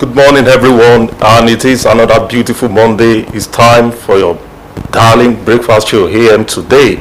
Good morning, everyone, and it is another beautiful Monday. It's time for your darling breakfast show AM today.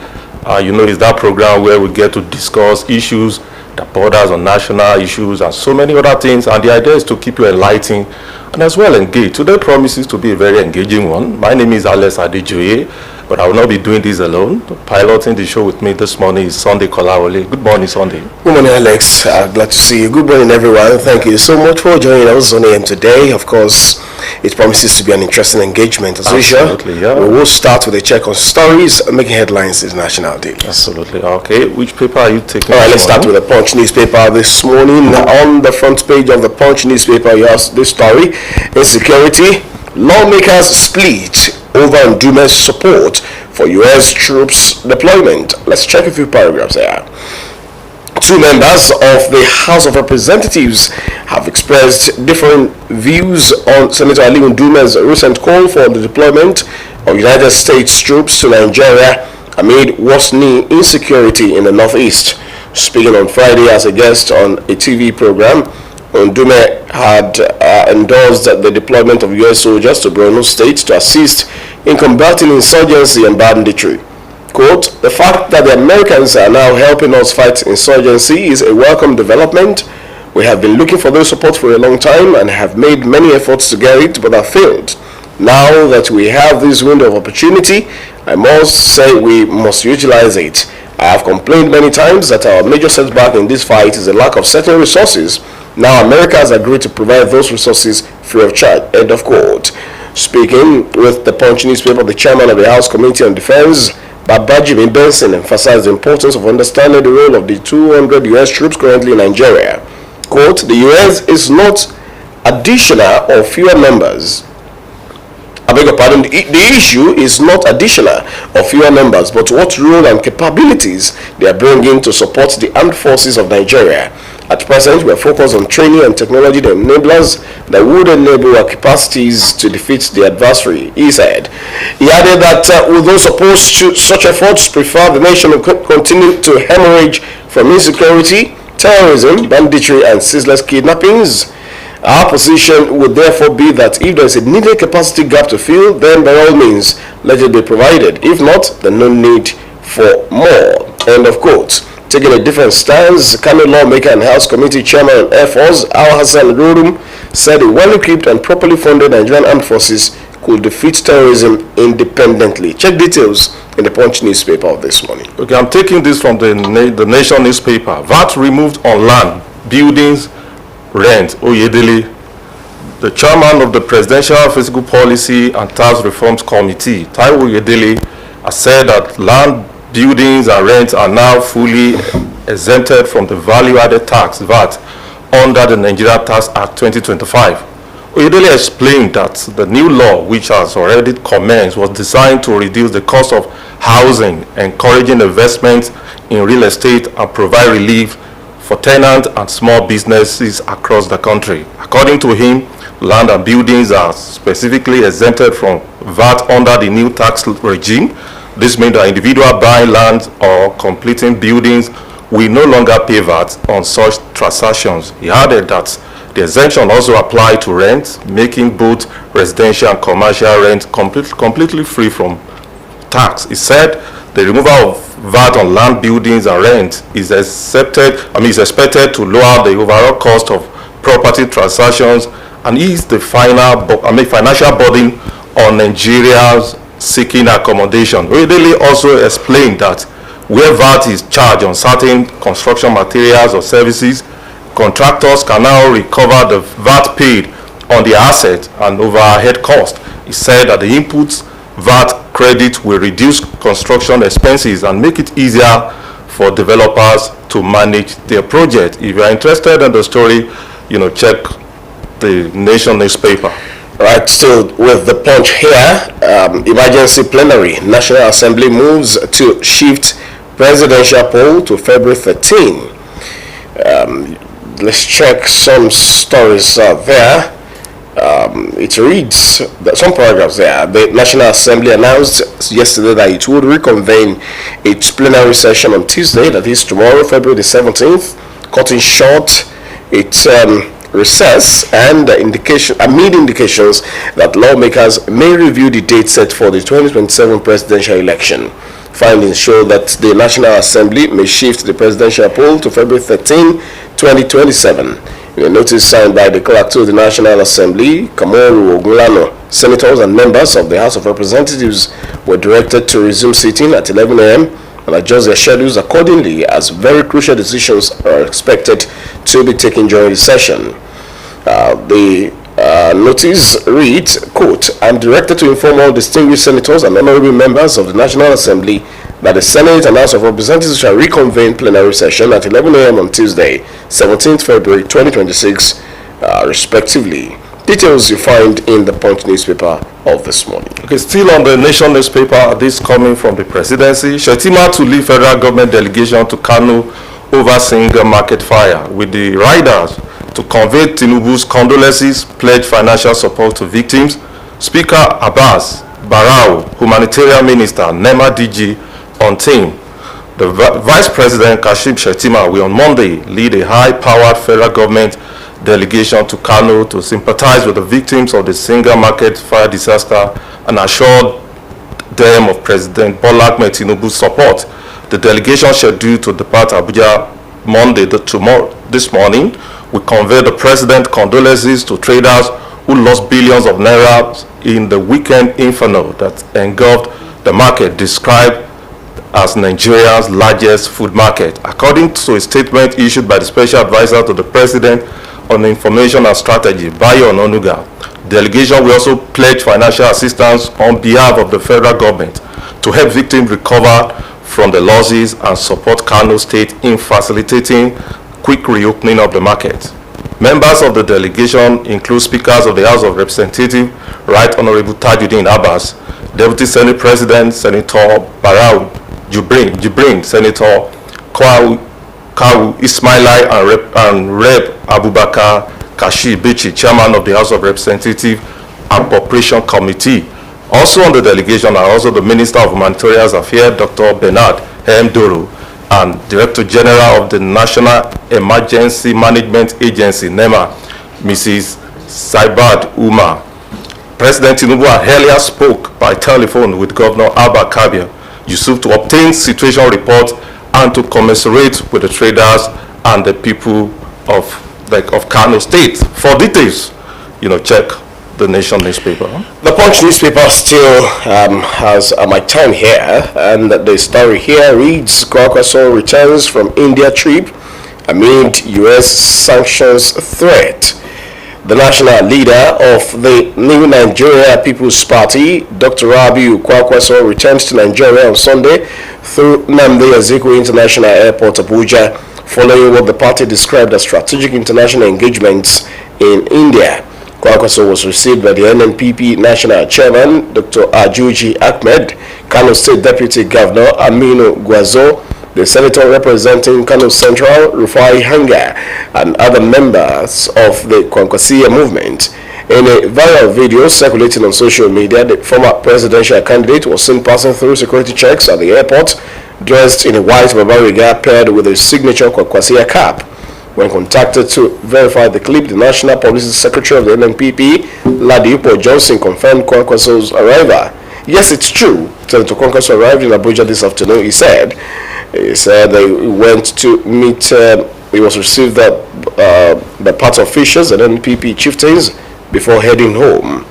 It's that program where we get to discuss issues that borders on national issues and so many other things. And the idea is to keep you enlightened and as well engaged. Today promises to be a very engaging one. My name is Alex Adejoye, but I will not be doing this alone. Piloting the show with me this morning is Sunday Kolawole. Good morning, Sunday. Good morning, Alex. Glad to see you. Good morning, everyone. Thank you so much for joining us on AM today. Of course, it promises to be an interesting engagement as usual. Yeah. We will start with a check on stories making headlines this National Day. Absolutely. Okay. Which paper are you taking? All right, let's start with the Punch newspaper this morning. On the front page of the Punch newspaper, you have this story: insecurity, lawmakers split over Ndume's support for U.S. troops deployment. Let's check a few paragraphs here. Two members of the House of Representatives have expressed different views on Senator Ali Ndume's recent call for the deployment of United States troops to Nigeria amid worsening insecurity in the Northeast. Speaking on Friday as a guest on a TV program, Ndume had endorsed the deployment of U.S. soldiers to Borno State to assist in combating insurgency and banditry. Quote, "The fact that the Americans are now helping us fight insurgency is a welcome development. We have been looking for their support for a long time and have made many efforts to get it, but have failed. Now that we have this window of opportunity, I must say we must utilize it. I have complained many times that our major setback in this fight is a lack of certain resources. Now America has agreed to provide those resources free of charge." End of quote. Speaking with the Punch newspaper, the chairman of the House Committee on Defense, Babajimi Benson, emphasized the importance of understanding the role of the 200 U.S. troops currently in Nigeria. Quote, "The U.S. is not additional or fewer numbers. I beg your pardon, the issue is not additional or fewer numbers, but what role and capabilities they are bringing to support the armed forces of Nigeria. At present, we are focused on training and technology enablers that would enable our capacities to defeat the adversary," he said. He added that with those opposed to such efforts prefer the nation to continue to hemorrhage from insecurity, terrorism, banditry, and ceaseless kidnappings. Our position would therefore be that if there is a needed capacity gap to fill, then by all means, let it be provided. If not, then no need for more. End of quote. Taking a different stance, Kano lawmaker and House Committee Chairman on Air Force, Al Hassan Rurum, said a well-equipped and properly funded Nigerian armed forces could defeat terrorism independently. Check details in the Punch newspaper of this morning. Okay, I'm taking this from the Nation newspaper. VAT removed on land, buildings, rent. Oyedele, the chairman of the Presidential Fiscal Policy and Tax Reforms Committee, Taiwo Oyedele, has said that land, buildings and rents are now fully exempted from the value-added tax, VAT, under the Nigeria Tax Act 2025. Oyedele explained that the new law, which has already commenced, was designed to reduce the cost of housing, encouraging investment in real estate, and provide relief for tenants and small businesses across the country. According to him, land and buildings are specifically exempted from VAT under the new tax regime. This means that individuals buying land or completing buildings will no longer pay VAT on such transactions. He added that the exemption also applies to rent, making both residential and commercial rent completely free from tax. He said the removal of VAT on land, buildings, and rent is expected to lower the overall cost of property transactions and ease the financial burden on Nigerians seeking accommodation. Oyedele also explained that where VAT is charged on certain construction materials or services, contractors can now recover the VAT paid on the asset and overhead cost. He said that the inputs VAT credit will reduce construction expenses and make it easier for developers to manage their project. If you are interested in the story, check the Nation newspaper. Right, still with the Punch here, emergency plenary. National Assembly moves to shift presidential poll to February 13. Let's check some stories there. It reads that some paragraphs there. The National Assembly announced yesterday that it would reconvene its plenary session on Tuesday, that is tomorrow, February the 17th, cutting short its recess and amid indications that lawmakers may review the date set for the 2027 presidential election. Findings show that the National Assembly may shift the presidential poll to February 13, 2027. In a notice signed by the clerk to the National Assembly, Kamoru Ogunlano, senators and members of the House of Representatives were directed to resume sitting at 11 a.m. and adjust their schedules accordingly, as very crucial decisions are expected to be taken during the session. The notice reads, quote, "I'm directed to inform all distinguished senators and honorable members of the National Assembly that the Senate and House of Representatives shall reconvene plenary session at 11 a.m. on Tuesday, 17th February 2026, respectively." Details you find in the Punch newspaper of this morning. Okay, still on the Nation newspaper, this coming from the presidency. Shettima to lead federal government delegation to Kano over single market fire, with the riders to convey Tinubu's condolences, pledge financial support to victims. Speaker Abbas Barau, Humanitarian Minister, NEMA DG on team. The Vice President Kashim Shettima will on Monday lead a high-powered federal government delegation to Kano to sympathize with the victims of the single market fire disaster and assure them of President Bola Ahmed Tinubu's support. The delegation scheduled to depart Abuja Monday this morning will convey the President's condolences to traders who lost billions of naira in the weekend inferno that engulfed the market described as Nigeria's largest food market. According to a statement issued by the Special Advisor to the President on Information and Strategy, Bayo Ononuga, delegation will also pledge financial assistance on behalf of the federal government to help victims recover from the losses and support Kano State in facilitating quick reopening of the market. Members of the delegation include speakers of the House of Representatives, Right Honorable Tajuddin Abbas, Deputy Senate President Senator Barau Jibrin, Senator Kawu Ismailai, and Rep Abubakar Kashi Bichi, Chairman of the House of Representatives and Population Committee. Also on the delegation are also the Minister of Humanitarian Affairs, Dr. Bernard M. Doro, and Director General of the National Emergency Management Agency, NEMA, Mrs. Saibad Umar. President Tinubu earlier spoke by telephone with Governor Abba Kabir Yusuf to obtain situation reports and to commiserate with the traders and the people of Kano State. For details, check the Nation newspaper. The Punch newspaper still has my time here, and the story here reads, Kwakwaso returns from India trip amid U.S. sanctions threat. The national leader of the New Nigeria People's Party, Dr. Rabiu Kwakwaso, returned to Nigeria on Sunday through Nnamdi Azikiwe International Airport, Abuja, following what the party described as strategic international engagements in India. Kwakwaso was received by the NNPP National Chairman, Dr. Ajuji Ahmed, Kano State Deputy Governor Aminu Gwazo, the senator representing Kano Central, Rufai Hanga, and other members of the Kwankwasiya movement. In a viral video circulating on social media, the former presidential candidate was seen passing through security checks at the airport, dressed in a white babariga paired with a signature Kwankwasiya cap. When contacted to verify the clip, the National Publicity Secretary of the NNPP, Ladipo Johnson, confirmed Kwankwaso's arrival. Yes, it's true. Senator Kwankwaso arrived in Abuja this afternoon, he said. He said he went to meet, he was received by party officials and NPP chieftains before heading home.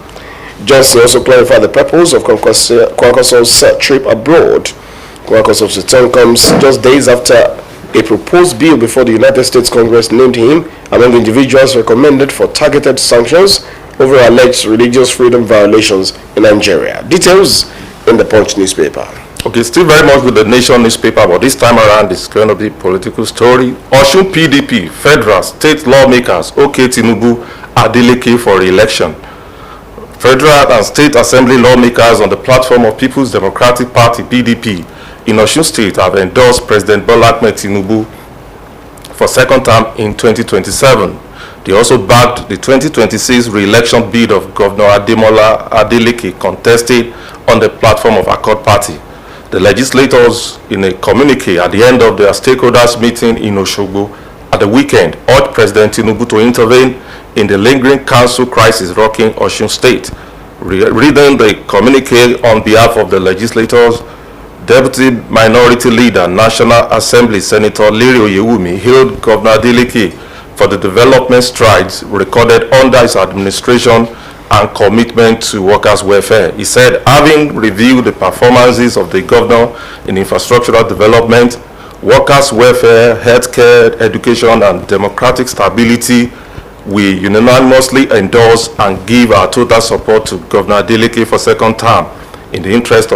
Johnson also clarified the purpose of Kwankwaso's trip abroad. Kwankwaso's return comes just days after a proposed bill before the United States Congress named him among individuals recommended for targeted sanctions over alleged religious freedom violations in Nigeria. Details in the Punch newspaper. Okay, still very much with the Nation newspaper, but this time around it's going to be a political story. Osun PDP, federal, state lawmakers, OK Tinubu, Adeleke for re-election. Federal and state assembly lawmakers on the platform of People's Democratic Party, PDP, in Osun State have endorsed President Bola Ahmed Tinubu for second term in 2027. They also backed the 2026 re-election bid of Governor Ademola Adeleke, contested on the platform of Accord Party. The legislators, in a communique at the end of their stakeholders meeting in Osogbo, the weekend urged President Tinubu to intervene in the lingering council crisis rocking Osun State. Reading the communique on behalf of the legislators, Deputy Minority Leader, National Assembly Senator Liri Oyewumi hailed Governor Adeleke for the development strides recorded under his administration and commitment to workers' welfare. He said, having reviewed the performances of the governor in infrastructural development, workers' welfare, healthcare, education, and democratic stability, we unanimously endorse and give our total support to Governor Adeleke for second term in the interest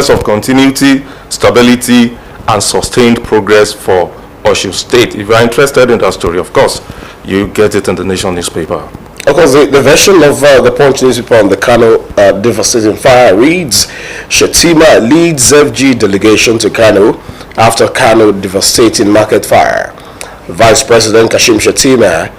of continuity, stability, and sustained progress for Osun State. If you are interested in that story, of course, you get it in the Nation newspaper. Of course, the version of the Punch newspaper on the Kano devastating fire reads, Shettima leads FG delegation to Kano after Kano devastating market fire. Vice President Kashim Shettima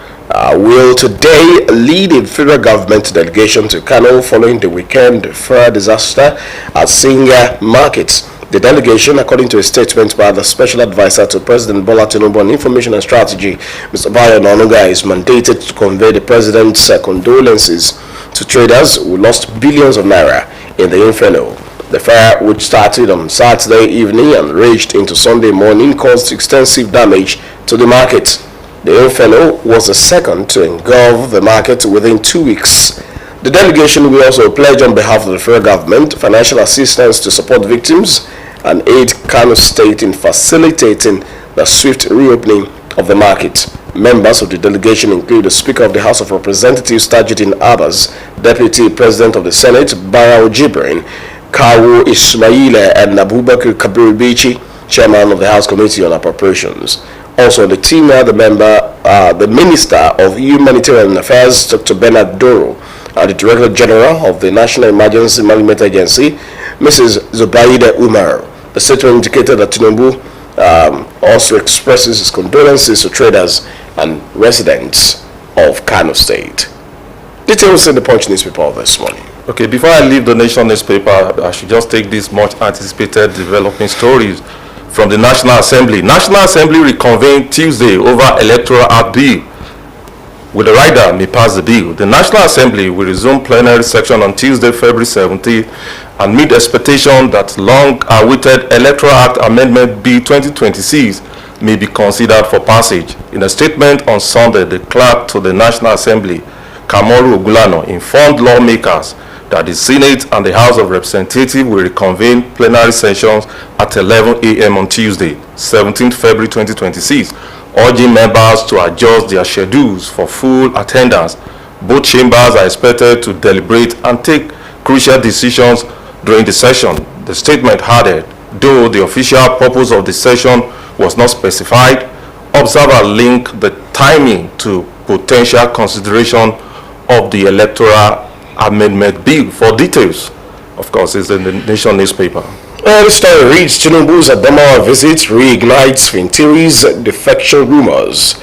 will today lead a federal government delegation to Kano following the weekend fire disaster at Singa Market. The delegation, according to a statement by the Special Advisor to President Bola Tinubu on Information and Strategy, Mr. Bayo Onanuga, is mandated to convey the President's condolences to traders who lost billions of naira in the inferno. The fire, which started on Saturday evening and raged into Sunday morning, caused extensive damage to the market. The inferno was the second to engulf the market within 2 weeks. The delegation will also pledge on behalf of the federal government financial assistance to support victims and aid Kano State in facilitating the swift reopening of the market. Members of the delegation include the Speaker of the House of Representatives, Tajuddin Abbas, Deputy President of the Senate, Barau Jibrin, Kawu Ismaila, and Abubakar Kabir Bichi, Chairman of the House Committee on Appropriations. Also on the team are the Minister of Humanitarian Affairs, Dr. Bernard Doro, and the Director General of the National Emergency Management Agency, Mrs. Zubaida Umar. The statement indicated that Tinubu also expresses his condolences to traders and residents of Kano State. Details in the Punch newspaper this morning. Okay, before I leave the Nation newspaper, I should just take these much anticipated developing stories from the National Assembly. National Assembly reconvened Tuesday over Electoral Act Bill. With the rider may pass the bill, the National Assembly will resume plenary session on Tuesday, February 17th, and meet expectation that long-awaited Electoral Act Amendment Bill 2026 may be considered for passage. In a statement on Sunday, the clerk to the National Assembly, Kamoru Ogulano, informed lawmakers that the Senate and the House of Representatives will reconvene plenary sessions at 11 a.m. on Tuesday, 17th February 2026, urging members to adjust their schedules for full attendance. Both chambers are expected to deliberate and take crucial decisions during the session. The statement added, though the official purpose of the session was not specified, observers linked the timing to potential consideration of the Electoral Amendment Bill. For details, of course, is in the Nation newspaper. The story reads, Tinubu's Adamawa visit reignites Fintiri's defection rumors.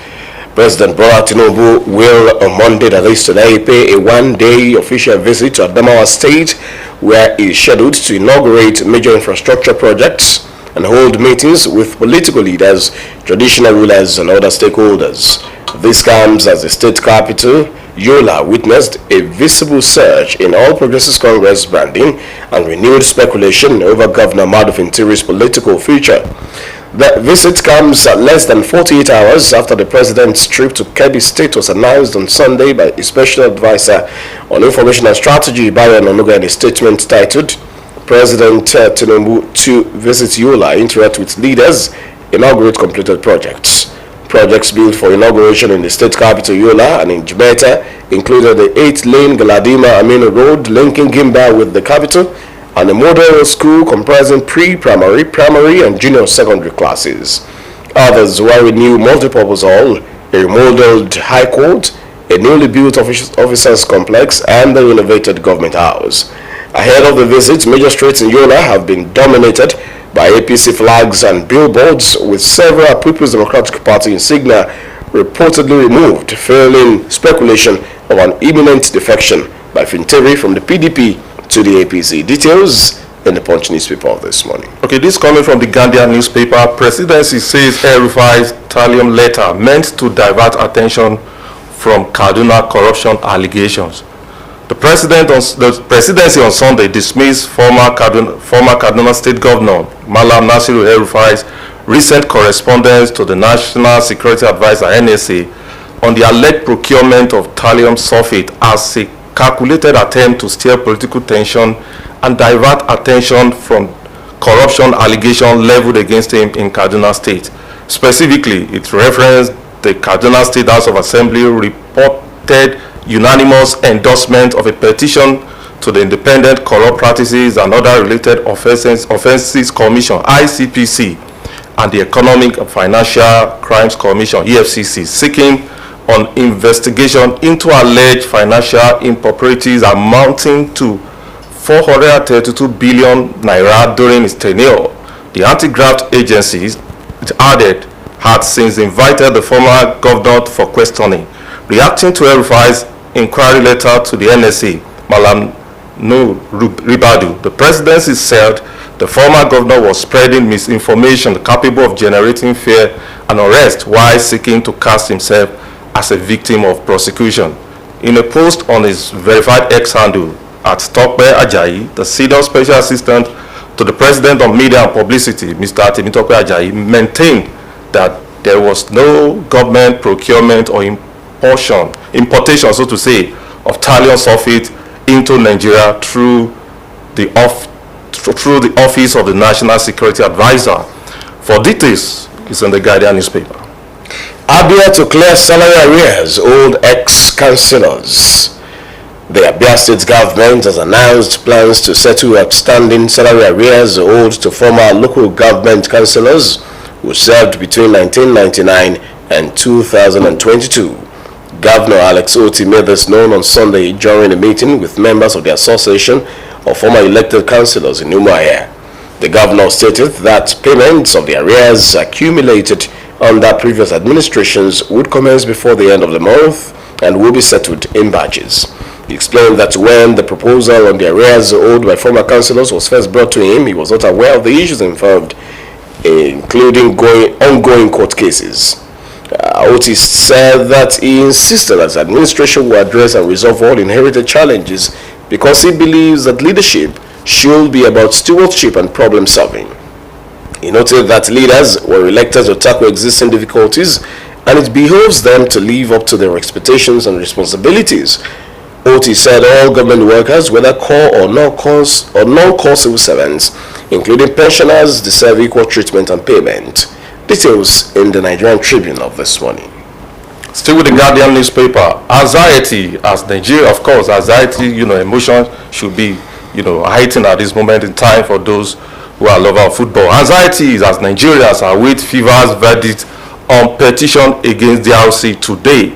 President Bola Tinubu will on Monday, that is today, pay a one-day official visit to Adamawa State, where he is scheduled to inaugurate major infrastructure projects and hold meetings with political leaders, traditional rulers, and other stakeholders. This comes as the state capital, Yola, witnessed a visible surge in All Progressives Congress branding and renewed speculation over Governor Madu Fintiri's political future. The visit comes less than 48 hours after the president's trip to Kebbi State was announced on Sunday by his special advisor on information and strategy, Bayo Onanuga, in a statement titled, President Tinubu to visit Yola, interact with leaders, inaugurate completed projects. Projects built for inauguration in the state capital Yola and in Jimeta included the 8-lane Galadima Aminu Road linking Gimba with the capital and a model school comprising pre-primary, primary and junior secondary classes. Others were a new multipurpose hall, a remodeled high court, a newly built officers complex and the renovated government house. Ahead of the visit, major streets in Yola have been dominated by APC flags and billboards, with several People's Democratic Party insignia reportedly removed, fueling speculation of an imminent defection by Fintiri from the PDP to the APC. Details in the Punch newspaper this morning. Okay, this coming from the Guardian newspaper. Presidency says El-Rufai's thallium letter meant to divert attention from Kaduna corruption allegations. The presidency on Sunday dismissed former Kaduna State Governor Malam Nasiru El-Rufai's recent correspondence to the National Security Advisor (NSA) on the alleged procurement of thallium sulfate as a calculated attempt to stir political tension and divert attention from corruption allegations leveled against him in Kaduna State. Specifically, it referenced the Kaduna State House of Assembly reported unanimous endorsement of a petition to the Independent Corrupt Practices and Other Related Offences Commission (ICPC) and the Economic and Financial Crimes Commission (EFCC) seeking an investigation into alleged financial improprieties amounting to 432 billion naira during its tenure. The anti-graft agencies, it added, had since invited the former governor for questioning. Reacting to El-Rufai's inquiry letter to the NSA, Malam Ribadu, the presidency said the former governor was spreading misinformation capable of generating fear and unrest while seeking to cast himself as a victim of prosecution. In a post on his verified X handle, at Tokpe Ajayi, the senior special assistant to the president on media and publicity, Mr. Tokpe Ajayi, maintained that there was no government procurement or importation, so to say, of thallium sulfate into Nigeria through the office of the National Security Advisor. For details, it's in the Guardian newspaper. Abia to clear salary arrears, old ex-councillors. The Abia State government has announced plans to settle outstanding salary arrears owed to former local government councillors who served between 1999 and 2022. Governor Alex Oti made this known on Sunday during a meeting with members of the Association of Former Elected Councillors in Umuahia. The governor stated that payments of the arrears accumulated under previous administrations would commence before the end of the month and will be settled in batches. He explained that when the proposal on the arrears owed by former councillors was first brought to him, he was not aware of the issues involved, including ongoing court cases. Otis said that he insisted that his administration will address and resolve all inherited challenges because he believes that leadership should be about stewardship and problem solving. He noted that leaders were elected to tackle existing difficulties and it behoves them to live up to their expectations and responsibilities. Otis said all government workers, whether core or non-core civil servants, including pensioners, deserve equal treatment and payment. Details in the Nigerian Tribune of this morning. Still with the Guardian newspaper, anxiety as Nigeria, of course, anxiety, emotion should be, heightened at this moment in time for those who are lovers of football. Anxiety is as Nigerians await FIFA's verdict on petition against DRC today.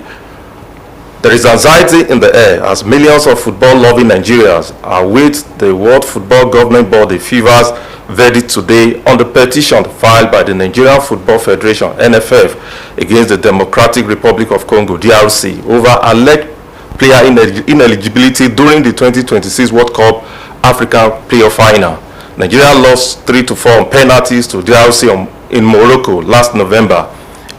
There is anxiety in the air as millions of football-loving Nigerians await the World Football Governing Body FIFA's verdict today on the petition filed by the Nigerian Football Federation (NFF) against the Democratic Republic of Congo (DRC) over alleged player ineligibility during the 2026 World Cup African Playoff Final. Nigeria lost 3-4 on penalties to DRC in Morocco last November,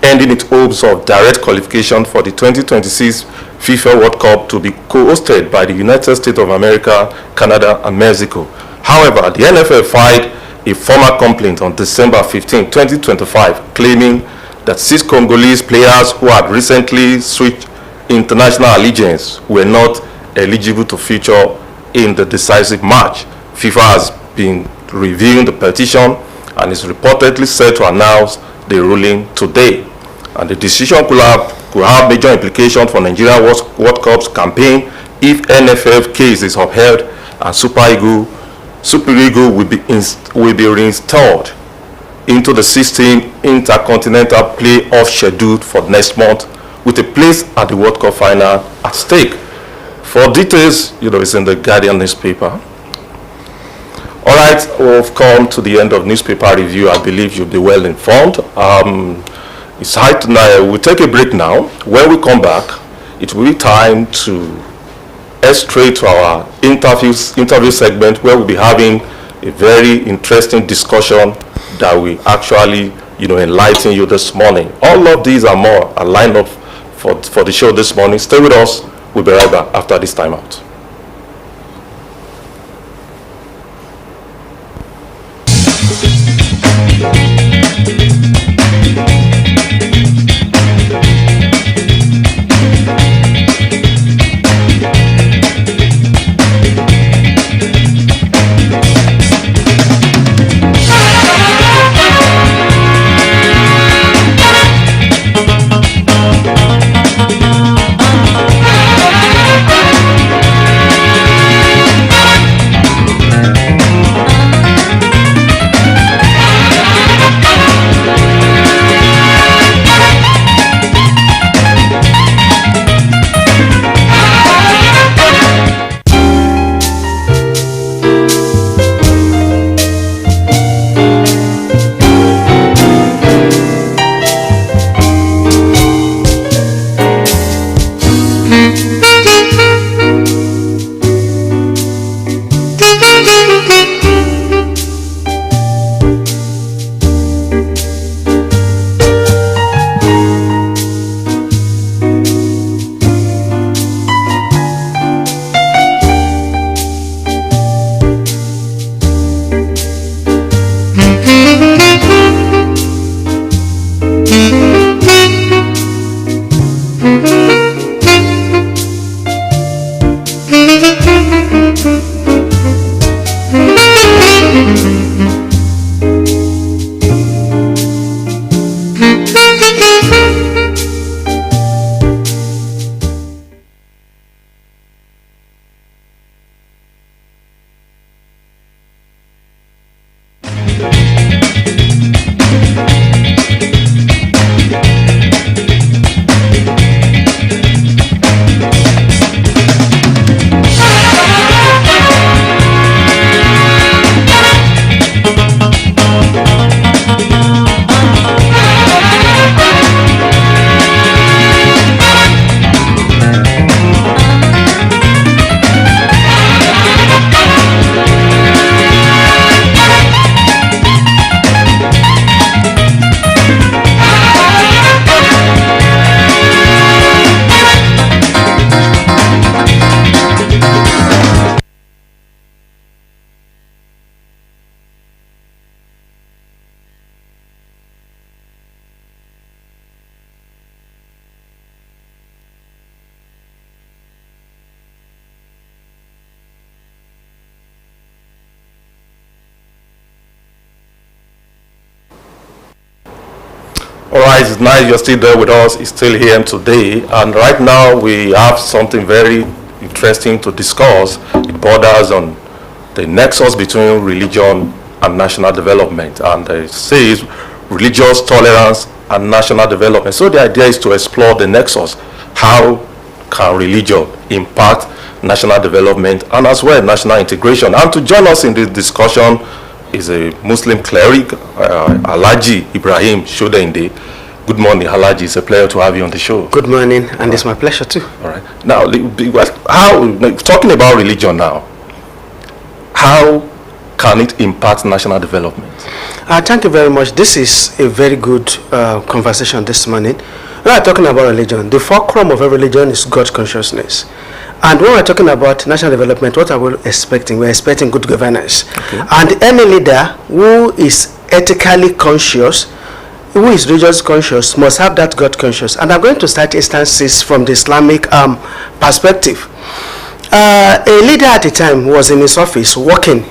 ending its hopes of direct qualification for the 2026 FIFA World Cup to be co-hosted by the United States of America, Canada, and Mexico. However, the NFF filed a formal complaint on December 15, 2025, claiming that 6 Congolese players who had recently switched international allegiance were not eligible to feature in the decisive match. FIFA has been reviewing the petition and is reportedly set to announce the ruling today. And the decision could have major implications for Nigeria World Cup's campaign if NFF case is upheld and Super Eagles will be reinstalled into the 16 intercontinental playoff scheduled for next month, with a place at the World Cup final at stake. For details, it's in the Guardian newspaper. All right, we've come to the end of newspaper review. I believe you'll be well informed. It's high tonight. We'll take a break now. When we come back, it will be time to head straight to our interview segment, where we'll be having a very interesting discussion that we actually, enlighten you this morning. All of these are more are lined up for the show this morning. Stay with us. We'll be right back after this time out. All right, it's nice you're still there with us. It's still here today. And right now we have something very interesting to discuss. It borders on the nexus between religion and national development. And it says religious tolerance and national development. So the idea is to explore the nexus. How can religion impact national development and as well national integration? And to join us in this discussion is a Muslim cleric, Alhaji Ibrahim Shodende. Good morning, Alhaji. It's a pleasure to have you on the show. Good morning, and it's my pleasure too. All right. Now, talking about religion now, how can it impact national development? Thank you very much. This is a very good conversation this morning. We are talking about religion. The fulcrum of every religion is God consciousness. And when we're talking about national development, what are we expecting? We're expecting good governance. Okay. And any leader who is ethically conscious, who is religious conscious, must have that God conscious. And I'm going to start instances from the Islamic perspective. A leader at the time was in his office working,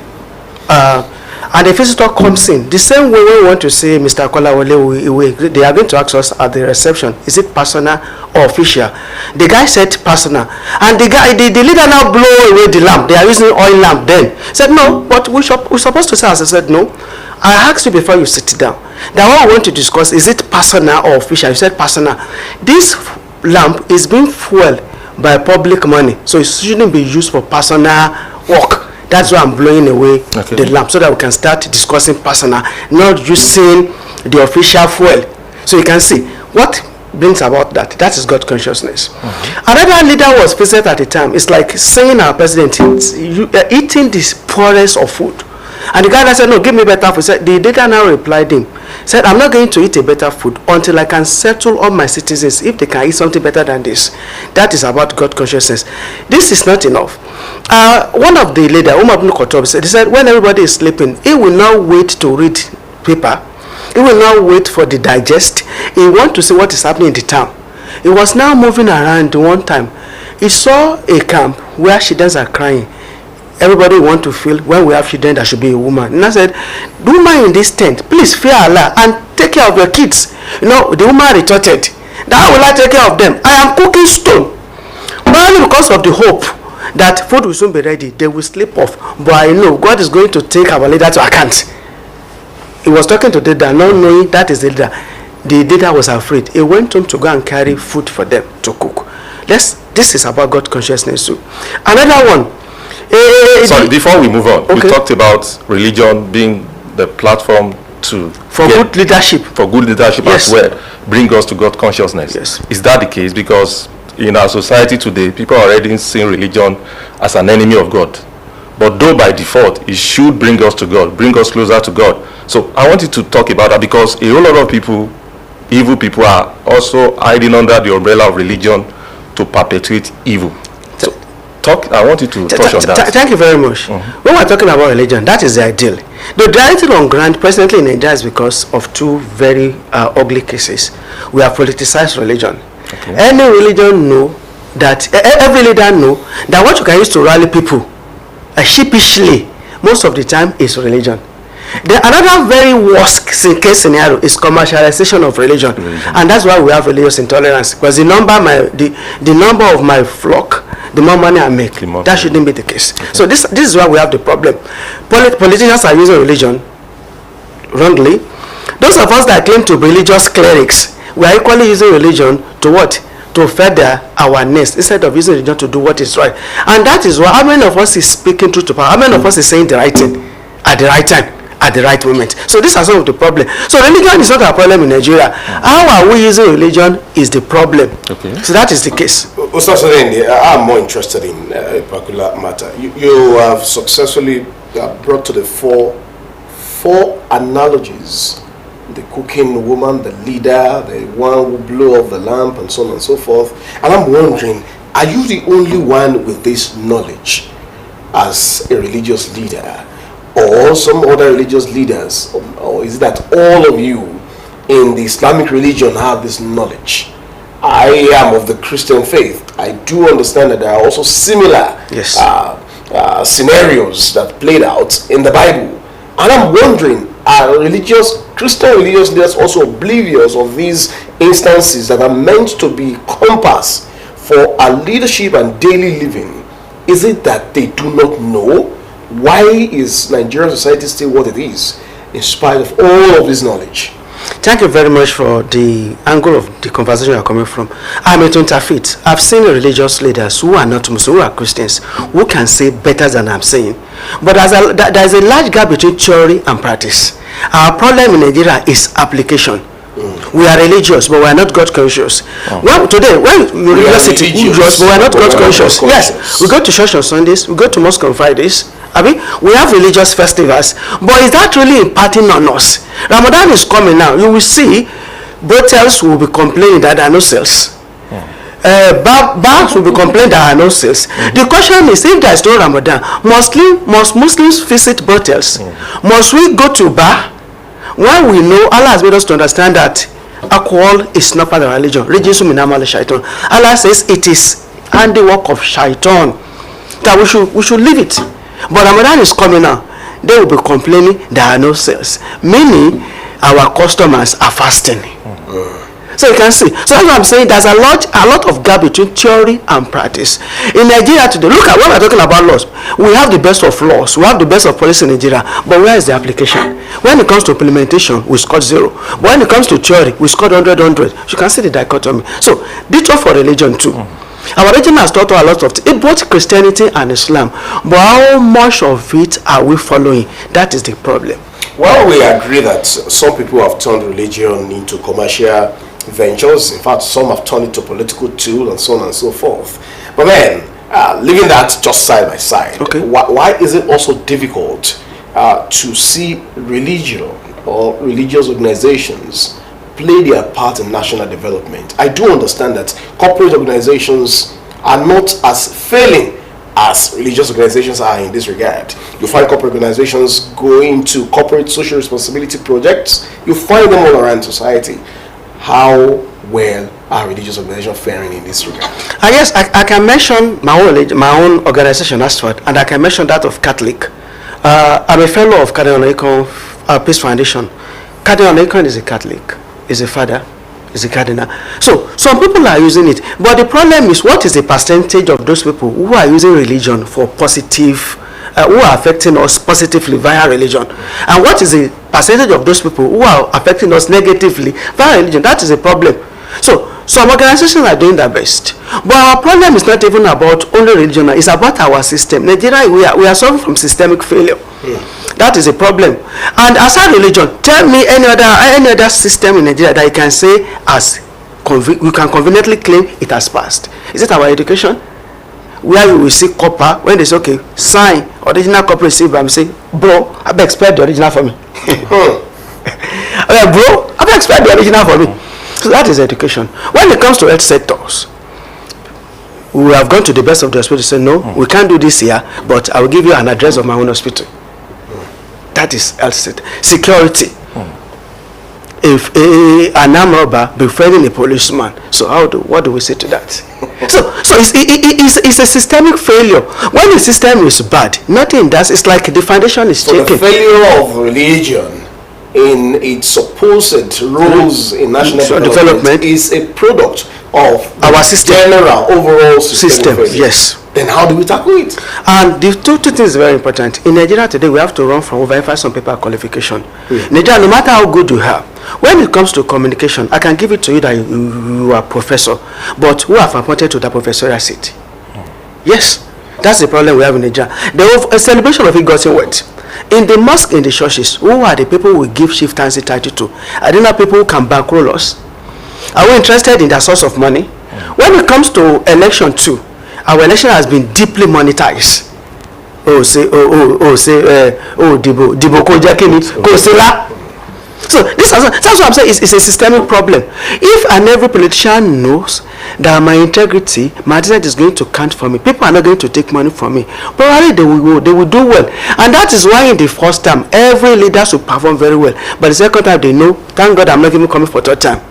and a visitor comes in. The same way we want to say, Mr. Kolawole, they are going to ask us at the reception, is it personal or official? The guy said personal. And the leader now blow away the lamp. They are using oil lamp then. Said, no, but we're supposed to say, as I said, no. I asked you before you sit down. Now what I want to discuss, is it personal or official? You said personal. This lamp is being fueled by public money. So it shouldn't be used for personal work. That's why I'm blowing away the lamp, so that we can start discussing personal, not using the official fuel. So you can see what brings about that. That is God consciousness. Another leader was president at the time. It's like saying our president, eating the poorest of food. And the guy that said, no, give me better food. Said, the leader now replied him, said, I'm not going to eat a better food until I can settle all my citizens if they can eat something better than this. That is about God consciousness. This is not enough. One of the leader, Umar ibn Khattab, said, he said, when everybody is sleeping, he will not wait to read paper. He will not wait for the digest. He want to see what is happening in the town. He was now moving around one time. He saw a camp where children are crying. Everybody want to feel when we have children there should be a woman. And I said, the woman in this tent, please fear Allah and take care of your kids. You know, the woman retorted, how will I take care of them? I am cooking stone. Probably because of the hope that food will soon be ready, they will slip off. But I know God is going to take our leader to account. He was talking to the leader, not knowing that is the leader. The leader was afraid. He went home to go and carry food for them to cook. This is about God consciousness too. Another one. Sorry, before we move on, okay. We talked about religion being the platform for good leadership. For good leadership, yes. As well. Bring us to God consciousness. Yes. Is that the case? Because in our society today, people are already seeing religion as an enemy of God. But though by default, it should bring us to God, bring us closer to God. So I wanted to talk about that because a whole lot of people, evil people, are also hiding under the umbrella of religion to perpetuate evil. So I want you to touch on that. Thank you very much. Mm-hmm. When we're talking about religion, that is the ideal. The reality on ground presently in Nigeria is because of two very ugly cases. We have politicized religion. Okay. Any religion know that, every leader know that what you can use to rally people sheepishly most of the time is religion. Then another very worst case scenario is commercialization of religion. And that's why we have religious intolerance, because the number of my flock, the more money I make. That shouldn't be the case. Okay. So this is why we have the problem. Politicians are using religion wrongly. Those of us that claim to be religious clerics, we are equally using religion to what? To further our nest instead of using religion to do what is right. And that is why, how many of us is speaking truth to power? How many of us is saying the right thing at the right time, at the right moment? So these are some of the problem. So religion is not a problem in Nigeria. How are we using religion is the problem. Okay. So that is the case. Osrc, I'm more interested in a particular matter. You have successfully brought to the four analogies: the cooking woman, the leader, the one who blew off the lamp, and so on and so forth. And I'm wondering, are you the only one with this knowledge as a religious leader, or some other religious leaders, or is it that all of you in the Islamic religion have this knowledge? I am of the Christian faith. I do understand that there are also similar scenarios that played out in the Bible. And I'm wondering, are Christian religious leaders also oblivious of these instances that are meant to be compass for our leadership and daily living? Is it that they do not know? Why is Nigerian society still what it is, in spite of all of this knowledge? Thank you very much for the angle of the conversation you are coming from. I'm a interfeit. I've seen religious leaders who are not Muslim, who are Christians, who can say better than I'm saying. But there's a large gap between theory and practice. Our problem in Nigeria is application. We are religious, but we are not God conscious. Well, today, when university, religious, but we are not God conscious. Yes, we go to church on Sundays, we go to mosque on Fridays. I mean, we have religious festivals, but is that really impacting on us? Ramadan is coming now. You will see brothels will be complaining that there are no sales. Banks will be complaining that there are no sales. The question is, if there is no Ramadan, must Muslims visit brothels? Must we go to bar? When we know Allah has made us to understand that alcohol is not part of religion. Allah says it is handiwork of shaitan, that we should leave it. But Ramadan is coming now. They will be complaining there are no sales, meaning our customers are fasting. So you can see. So that's what I'm saying. There's a lot of gap between theory and practice in Nigeria today. Look at when we're talking about laws. We have the best of laws. We have the best of policy in Nigeria. But where is the application? When it comes to implementation, we scored 0. But when it comes to theory, we scored 100. You can see the dichotomy. So this for religion too. Our religion has taught a lot of both Christianity and Islam. But how much of it are we following? That is the problem. Well, we agree that some people have turned religion into commercial ventures. In fact, some have turned it to political tool and so on and so forth. But then, leaving that just side by side, okay, why is it also difficult to see religion or religious organizations play their part in national development. I do understand that corporate organizations are not as failing as religious organizations are in this regard. You find corporate organizations going to corporate social responsibility projects. You find them all around society. How well are religious organizations faring in this regard? Yes, I can mention my own organization, Osrc, and I can mention that of Catholic. I'm a fellow of Cardinal Onaikon Peace Foundation. Cardinal Onaikon is a Catholic, is a father, is a cardinal. So some people are using it, but the problem is, what is the percentage of those people who are using religion for positive, who are affecting us positively via religion, and what is the percentage of those people who are affecting us negatively via religion? That is a problem. So some organizations are doing their best, but our problem is not even about only religion, it's about our system. Nigeria, we are suffering from systemic failure. That is a problem. And aside religion, tell me any other system in Nigeria that you can say you can conveniently claim it has passed. Is it our education? Where you will see copper, when they say, okay, sign original copper receipt, I'm saying, bro, I better expect the original for me. Okay, bro, I better expect the original for me. So that is education. When it comes to health sectors, we have gone to the best of the hospital to say, no, we can't do this here, but I will give you an address of my own hospital. That is health sector. Security. If an armed robber befriending a policeman, so what do we say to that? so it's a systemic failure. When the system is bad, nothing does. It's like the foundation is shaking. The failure of religion in its supposed roles in national development is a product of our system, general overall system. Yes. Then how do we tackle it? And the two things are very important. In Nigeria today, we have to run from verify some paper qualification. Nigeria, no matter how good you have, when it comes to communication, I can give it to you that you are a professor, but who have appointed to the professorial seat? Yes, that's the problem we have in Nigeria. The celebration of it got in what? In the mosque, in the churches, who are the people we give chieftaincy title to? Are they not people who can bankroll us? Are we interested in their source of money? When it comes to election too, our election has been deeply monetized. Dibo Kojakini, Kosela. So that's what I'm saying. It's a systemic problem. If and every politician knows that my integrity, my design is going to count for me, people are not going to take money from me, probably they will do well. And that is why in the first term, every leader should perform very well. But the second time, they know, thank God I'm not even coming for third time.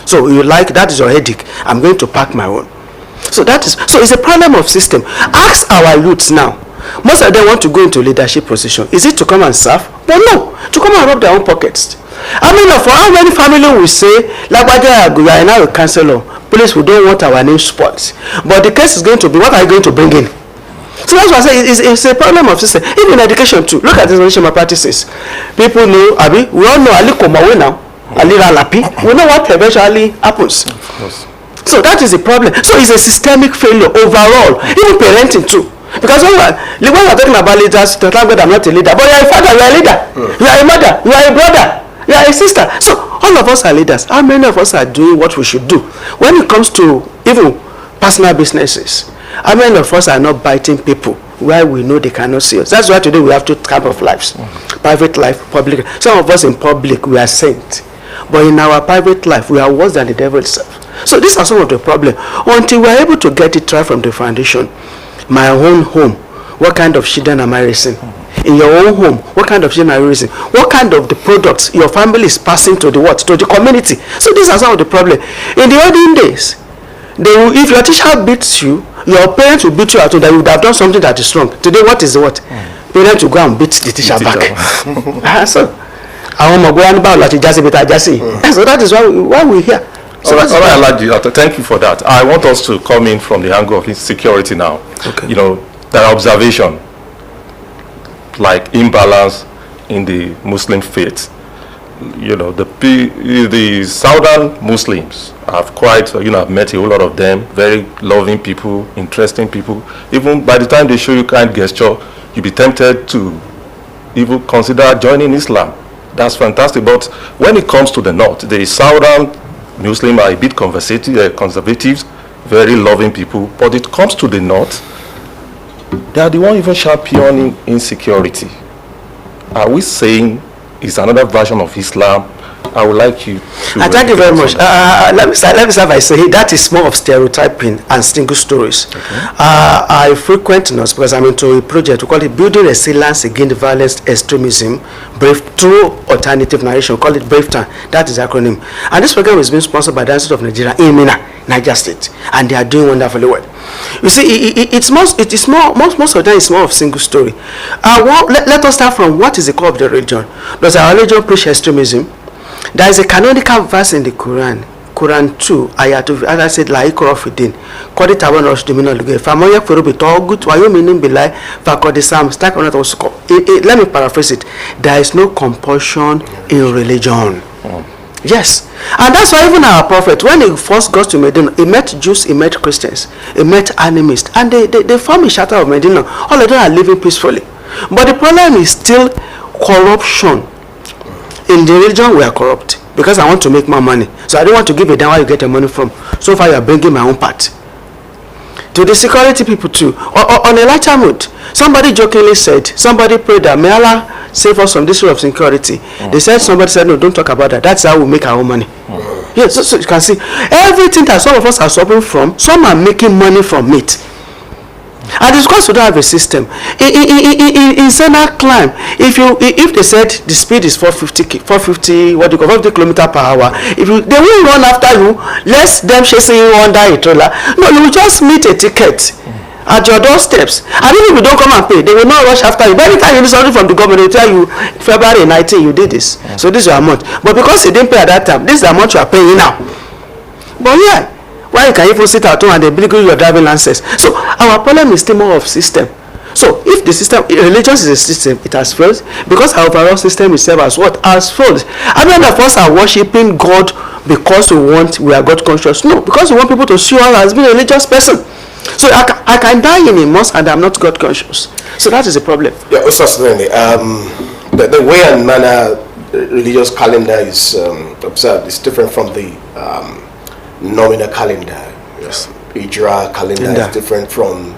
So you like, that is your headache. I'm going to pack my own. So it's a problem of system. Ask our youths now. Most of them want to go into leadership position. Is it to come and serve? But no, to come and rub their own pockets. I mean, for how many family will say, like, you are now a councillor, please, we don't want our name spoiled. But the case is going to be, what are you going to bring in? So that's why I say it's a problem of system. Even in education too. Look at the educational practices. People know, we all know Ali Komawe now, Ali Ralapi. We know what eventually happens. Of course. So that is the problem. So it's a systemic failure overall, even parenting too. Because when we're talking about leaders, thank God I'm not a leader, but you're a father, you're a leader, you are a mother, you are a brother, you are a sister. So all of us are leaders. How many of us are doing what we should do? When it comes to even personal businesses, how many of us are not biting people where we know they cannot see us? That's why today we have two types of lives. Private life, public. Some of us in public, we are saints. But in our private life, we are worse than the devil itself. So these are some of the problems. Until we are able to get it right from the foundation, my own home, what kind of children am I raising? In your own home, what kind of children are you raising? What kind of the products your family is passing to the what? To the community. So these are some of the problems. In the olden days, if your teacher beats you, your parents will beat you at home, that you would have done something that is wrong. Today, what is the what? Parents will go and beat the teacher back. So that is why we're here. So thank you for that. I want us to come in from the angle of security now. Okay. You know, there are observation like imbalance in the Muslim faith. You know, the southern Muslims have quite, I've met a whole lot of them, very loving people, interesting people. Even by the time they show you kind gesture, you'll be tempted to even consider joining Islam. That's fantastic. But when it comes to the north, the southern Muslims are a bit conservative, very loving people. But it comes to the north, they are the one even championing insecurity. are we saying it's another version of Islam? I would like you to... Thank you very much. Let me start by saying that is more of stereotyping and single stories. Okay. I frequent NOS because I'm into a project, we call it Building Resilience Against Violence Extremism, through alternative narration, we call it BRAVETOWN. That is the acronym. And this program is being sponsored by the Institute of Nigeria in Minna, Niger State. And they are doing wonderfully well. You see, most of the time it's more of single story. Let us start from what is the core of the religion. Does our religion preach extremism? There is a canonical verse in the Quran, Quran 2, ayah 2, as I said, La ikra fid-din. Qad tabayyana rushdu minal ghayy. Faman yakfur bit-taghut wa yu'min billahi faqad istamsaka bil-urwatil wuthqa. Let me paraphrase it. There is no compulsion in religion. Yes. And that's why even our prophet, when he first got to Medina, he met Jews, he met Christians, he met animists, and they form a charter of Medina. All of them are living peacefully. But the problem is still corruption. In the religion, we are corrupt because I want to make more money. So I don't want to give a damn where you get your money from. So far, you are bringing my own part. To the security people too. On a lighter mood, somebody jokingly said, somebody prayed that may Allah save us from this sort of security. They said, somebody said, no, don't talk about that. That's how we make our own money. Yes, so you can see everything that some of us are suffering from, some are making money from it. And it's because we don't have a system. In Senna climb, if they said the speed is 450 kilometers per hour, they will run after you, less them chasing you under a trailer. No, you will just meet a ticket at your doorsteps. And even if you don't come and pay, they will not rush after you. But every time you need something from the government, they tell you, February 19, you did this. So this is your amount. But because you didn't pay at that time, this is the amount you are paying now. But yeah, why you can even sit at home and they bring you your driving license? So our problem is still more of system. So if the system, religion is a system, it has failed because our overall system itself has what? Has failed. How many of us are worshiping God because we are God conscious? No, because we want people to see us as being a religious person. So I can die in a mosque and I'm not God conscious. So that is a problem. Yeah, certainly. The way and manner religious calendar is observed is different from the nominal calendar. Yes. Hijra calendar is different from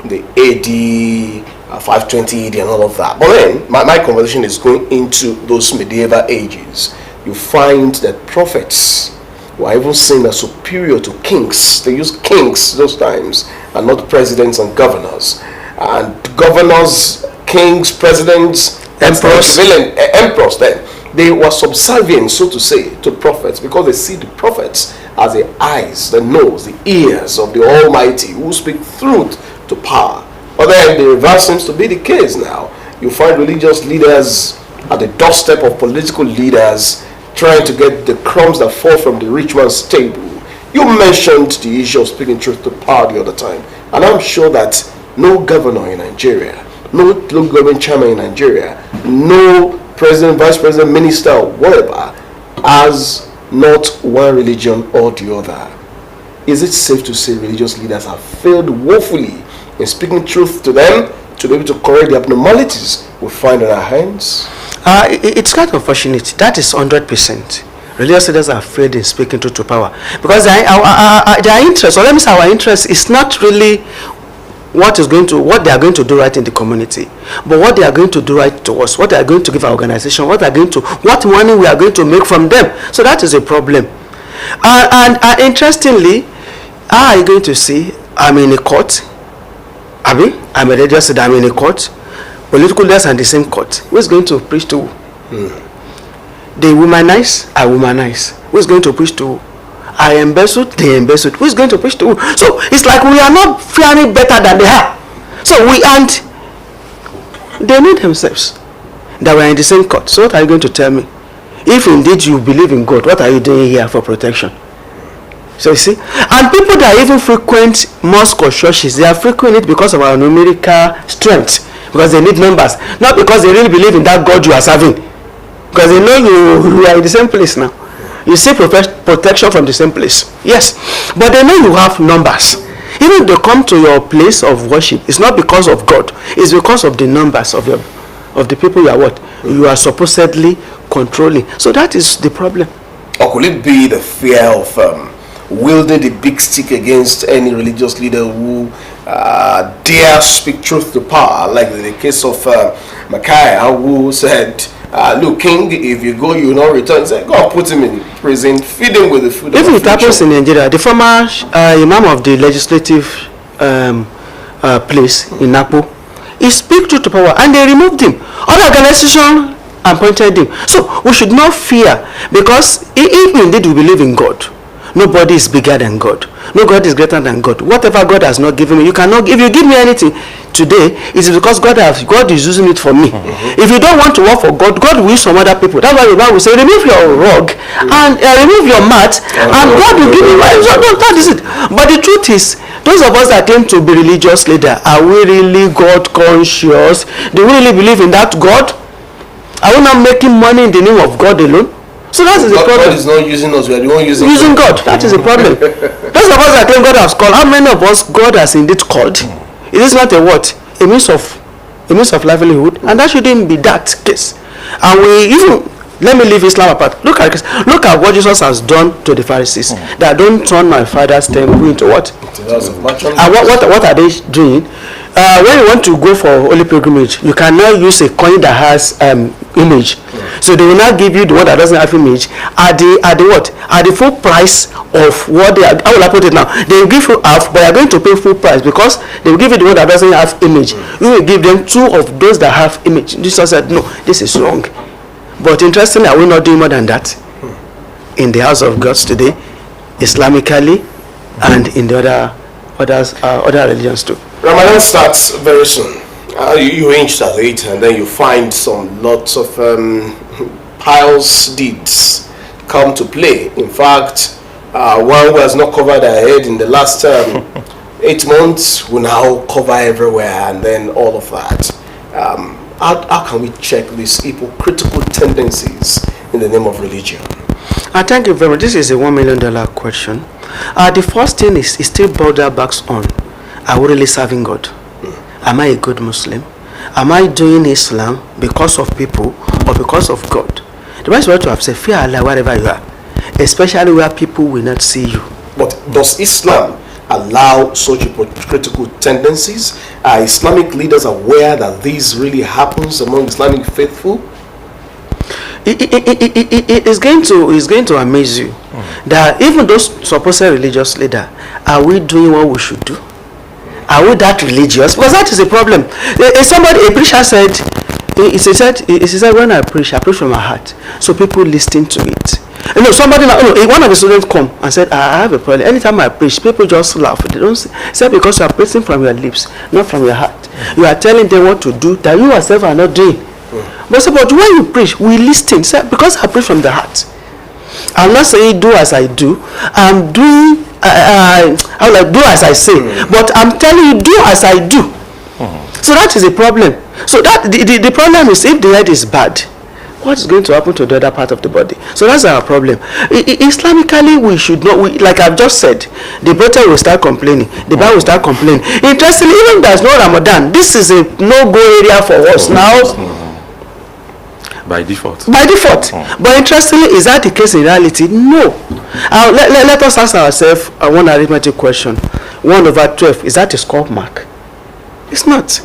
the AD 520 AD and all of that. But then my conversation is going into those medieval ages. You find that prophets were even seen as superior to kings. They used kings those times and not presidents and governors. And governors, kings, presidents, emperors then, they were subservient, so to say, to prophets because they see the prophets as the eyes, the nose, the ears of the Almighty who speak truth to power. But then the reverse seems to be the case now. You find religious leaders at the doorstep of political leaders trying to get the crumbs that fall from the rich man's table. You mentioned the issue of speaking truth to power the other time. And I'm sure that no governor in Nigeria, no local government chairman in Nigeria, no president, vice president, minister, whatever, has not one religion or the other. Is it safe to say religious leaders have failed woefully in speaking truth to them to be able to correct the abnormalities we find in our hands? It's quite unfortunate. That is 100%. Religious leaders are afraid in speaking truth to power because their interest, or let me say our interest, is not really what they are going to do right in the community, but what they are going to do right to us, what they are going to give our organization, what money we are going to make from them. So that is a problem. And interestingly, how are you going to see? I'm in a court. I'm a religious leader. I'm in a court. Political leaders are in the same court. Who is going to preach to who? They womanize, I womanize. Who is going to preach to who? I embezzled, they embezzled. Who is going to preach to who? So it's like we are not faring better than they are. So they know themselves that we are in the same court. So what are you going to tell me? If indeed you believe in God, what are you doing here for protection? So you see, and people that even frequent mosque or churches, they are frequent it because of our numerical strength, because they need numbers, not because they really believe in that God you are serving, because they know you are in the same place now. You see protection from the same place. Yes. But they know you have numbers. Even if they come to your place of worship, it's not because of God. It's because of the numbers of the people you are supposedly controlling. So that is the problem. Or could it be the fear of wielding the big stick against any religious leader who dare speak truth to power, like in the case of Micaiah, who said, look, king, if you go, you will not return. He said, God put him in prison, feed him with the food. Even it happens in Nigeria. The former imam of the legislative place in Napo, he speak truth to power, and they removed him. Other organization appointed him. So we should not fear, because if indeed we believe in God, nobody is bigger than God. No God is greater than God. Whatever God has not given me, you cannot. If you give me anything today, it is because God is using it for me. If you don't want to work for God, God will use some other people. That's why the Bible says, remove your rug and remove your mat, and God will give you life. So that is it. But the truth is, those of us that claim to be religious leader, are we really God conscious? Do we really believe in that God? Are we not making money in the name of God alone? So that is the problem. God is not using us, we are the one using God. That is the problem. Those of us that claim God has called, how many of us God has indeed called? It is not a what? A means of livelihood, and that shouldn't be that case. And we even, let me leave Islam apart. Look at what Jesus has done to the Pharisees. That don't turn my father's temple into what? And what are they doing? When you want to go for holy pilgrimage, you cannot use a coin that has image. So they will not give you the one that doesn't have image at the full price of what they are. How will I put it now? They will give you half, but you are going to pay full price, because they will give you the one that doesn't have image. You will give them two of those that have image. Jesus said, no, this is wrong. But interestingly, are we not doing more than that in the house of God today, Islamically, and in the other religions too? Ramadan starts very soon. You arrange that late, and then you find lots of pious deeds come to play. In fact, one who has not covered their head in the last 8 months will now cover everywhere, and then all of that. How can we check these hypocritical tendencies in the name of religion? Thank you very much. This is a $1 million question. The first thing is still border backs on, are we really serving God? Am I a good Muslim? Am I doing Islam because of people or because of God? The best way to have said, fear Allah wherever you are, especially where people will not see you. But does Islam allow such hypocritical tendencies? Are Islamic leaders aware that this really happens among Islamic faithful? It is going to amaze you that even those supposed religious leaders, are we doing what we should do? Are we that religious? Because that is a problem. A preacher said, he said, when I preach from my heart. So people listen to it. One of the students come and said, I have a problem. Anytime I preach, people just laugh. They don't say because you are preaching from your lips, not from your heart. You are telling them what to do that you yourself are not doing. But when you preach, we listen. Say, because I preach from the heart. I'm not saying do as I do. I'm doing I will do as I say, but I'm telling you, do as I do. So that is a problem. So that the problem is, if the head is bad, what is going to happen to the other part of the body? So that's our problem. Islamically, we should not. Like I've just said, the brother will start complaining, the Bible will start complaining. Interestingly, even there's no Ramadan, this is a no-go area for us now. By default. But interestingly, is that the case in reality? No. Let us ask ourselves one arithmetic question. 1/12, is that a score mark? It's not.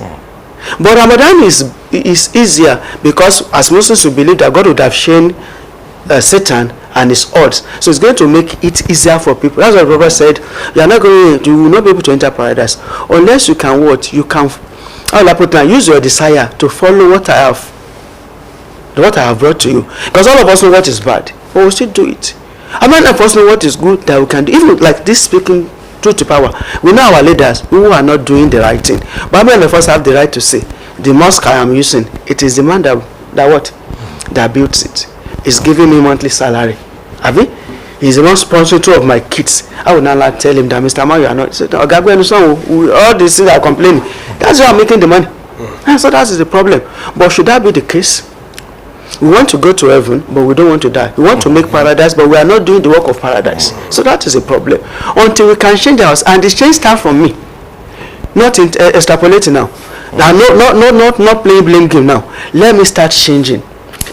But Ramadan is easier, because as Muslims we believe that God would have shown Satan and his odds. So it's going to make it easier for people. That's what the Prophet said. You will not be able to enter paradise unless you can use your desire to follow what I have brought to you. Because all of us know what is bad, but we still do it. How many of us know what is good that we can do? Even like this, speaking truth to power, we know our leaders who are not doing the right thing. But how many of us have the right to say, the mosque I am using, it is the man that builds it. Is giving me monthly salary. He's the one sponsoring 2 of my kids. I would not tell him that, Mr. Man, you are not. All these things are complaining. That's why I'm making the money. And so that is the problem. But should that be the case? We want to go to heaven, but we don't want to die. We want to make paradise, but we are not doing the work of paradise. So that is a problem. Until we can change ours, and the change starts from me. Not extrapolating now. Now, not playing blame game now. Let me start changing.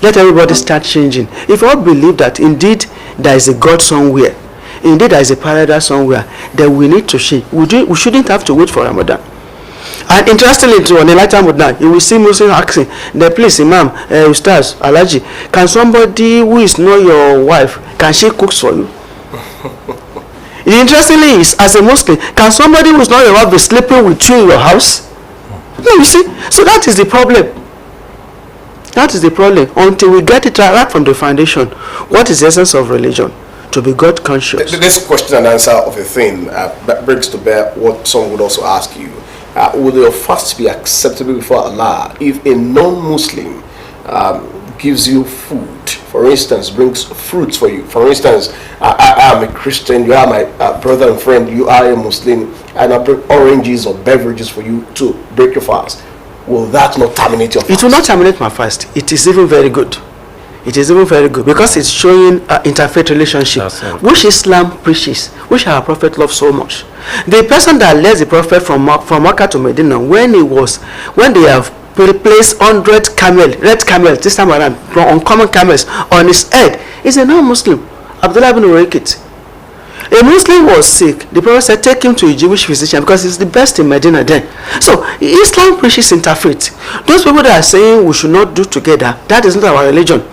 Let everybody start changing. If all believe that indeed there is a God somewhere, indeed there is a paradise somewhere, then we need to see. We shouldn't have to wait for Ramadan. And interestingly, too, on the light Ramadan, you will see Muslims asking, the please, Imam, Ustaz, Alaji, can somebody who is not your wife, can she cook for you? Interestingly is, as a Muslim, can somebody who is not your wife be sleeping with you in your house? No, you see. So that is the problem. That is the problem. Until we get it right from the foundation, what is the essence of religion? To be God conscious. This question and answer of a thing that brings to bear what someone would also ask you. Would your fast be acceptable before Allah if a non-Muslim gives you food, for instance, brings fruits for you? For instance, I am a Christian, you are my brother and friend, you are a Muslim, and I bring oranges or beverages for you to break your fast. Will that not terminate your fast? It will not terminate my fast. It is even very good. It is even very good because it's showing interfaith relationship, which Islam preaches, which our Prophet loves so much. The person that led the Prophet from Makkah to Medina, when they have placed 100 red camels, this time around, uncommon camels, on his head, is a non-Muslim, Abdullah ibn Urayqit. A Muslim was sick. The Prophet said, take him to a Jewish physician because he's the best in Medina then. So, Islam preaches interfaith. Those people that are saying we should not do together, that is not our religion.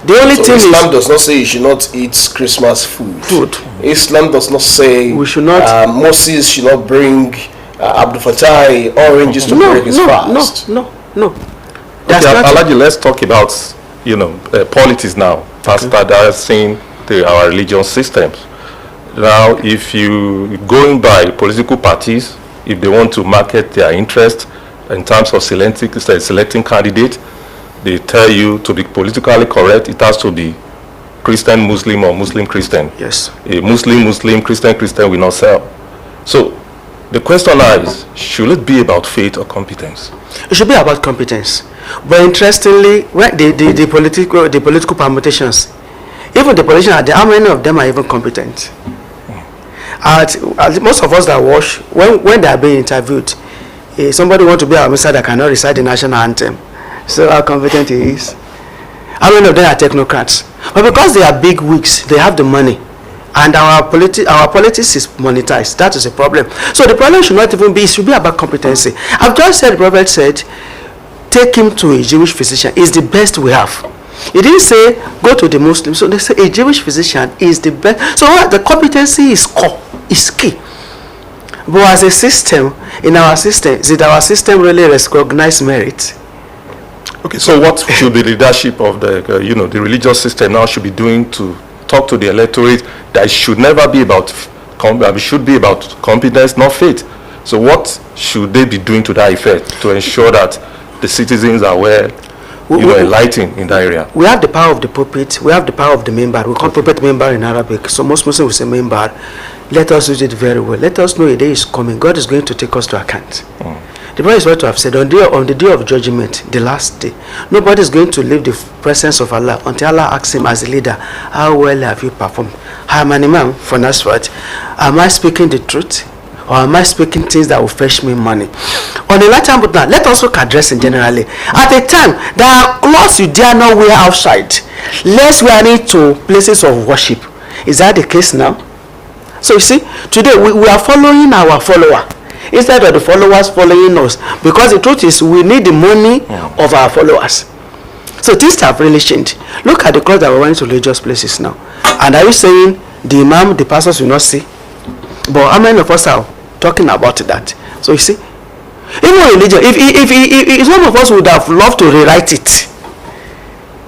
The only thing Islam is, does not say you should not eat Christmas food. Islam does not say we should not. Moses should not bring Abdul Fattah oranges to break his fast. No. That's Alaji, let's talk about politics now. Pastor, that's saying our religious systems. Now, if you going by political parties, if they want to market their interest in terms of selecting candidate, they tell you to be politically correct, it has to be Christian Muslim or Muslim Christian. Yes. A Muslim Christian will not sell. So the question now is, should it be about faith or competence? It should be about competence. But interestingly, the political permutations, even the politicians, how many of them are even competent? Most of us that watch, when they are being interviewed, somebody want to be our minister that cannot recite the national anthem. So how competent he is? How many of them are technocrats? But because they are big wigs, they have the money, and our politics is monetized. That is a problem. So the problem should not even be. It should be about competency. I've just said, the Prophet said, take him to a Jewish physician. It's the best we have. He didn't say go to the Muslim. So they say a Jewish physician is the best. So the competency is core, is key. But as a system, in our system, did our system really recognize merit? Okay, so what should the leadership of the religious system now should be doing to talk to the electorate that it should never be about should be about competence, not faith? So what should they be doing to that effect to ensure that the citizens are enlightened in that area? We have the power of the pulpit. We have the power of the minbar. We call pulpit minbar in Arabic. So most Muslims will say minbar. Let us use it very well. Let us know a day is coming. God is going to take us to account. The Prophet is what to have said on the day of judgment, the last day, nobody is going to leave the presence of Allah until Allah asks him as a leader, how well have you performed? I am an imam for Nasrat. Am I speaking the truth? Or am I speaking things that will fetch me money? On the right hand, but now let us look at dressing generally. At a time, there are clothes you dare not wear outside. Let's wear it to places of worship. Is that the case now? So you see, today we are following our follower instead of the followers following us, because the truth is we need the money of our followers. So things have really changed. Look at the clothes that we're wearing to religious places now. And are you saying the imam, the pastors will not see? But how many of us are talking about that? So you see, even religion, if some of us would have loved to rewrite it,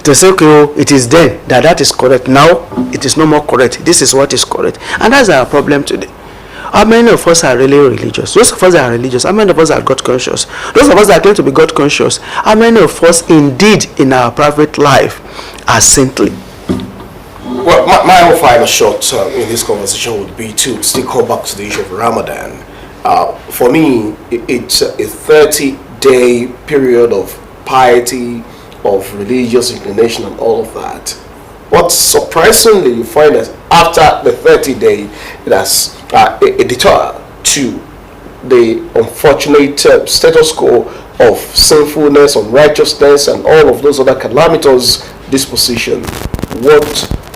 to say, okay, it is then that is correct. Now it is no more correct. This is what is correct. And that's our problem today. How many of us are really religious? Those of us that are religious, how many of us are God conscious? Those of us that claim to be God conscious, how many of us indeed in our private life are saintly? Well, my own final shot in this conversation would be to still come back to the issue of Ramadan. For me, it's a 30-day period of piety, of religious inclination and all of that. But surprisingly, you find that after the 30-day, that's a deter to the unfortunate status quo of sinfulness, unrighteousness, and all of those other calamitous disposition. What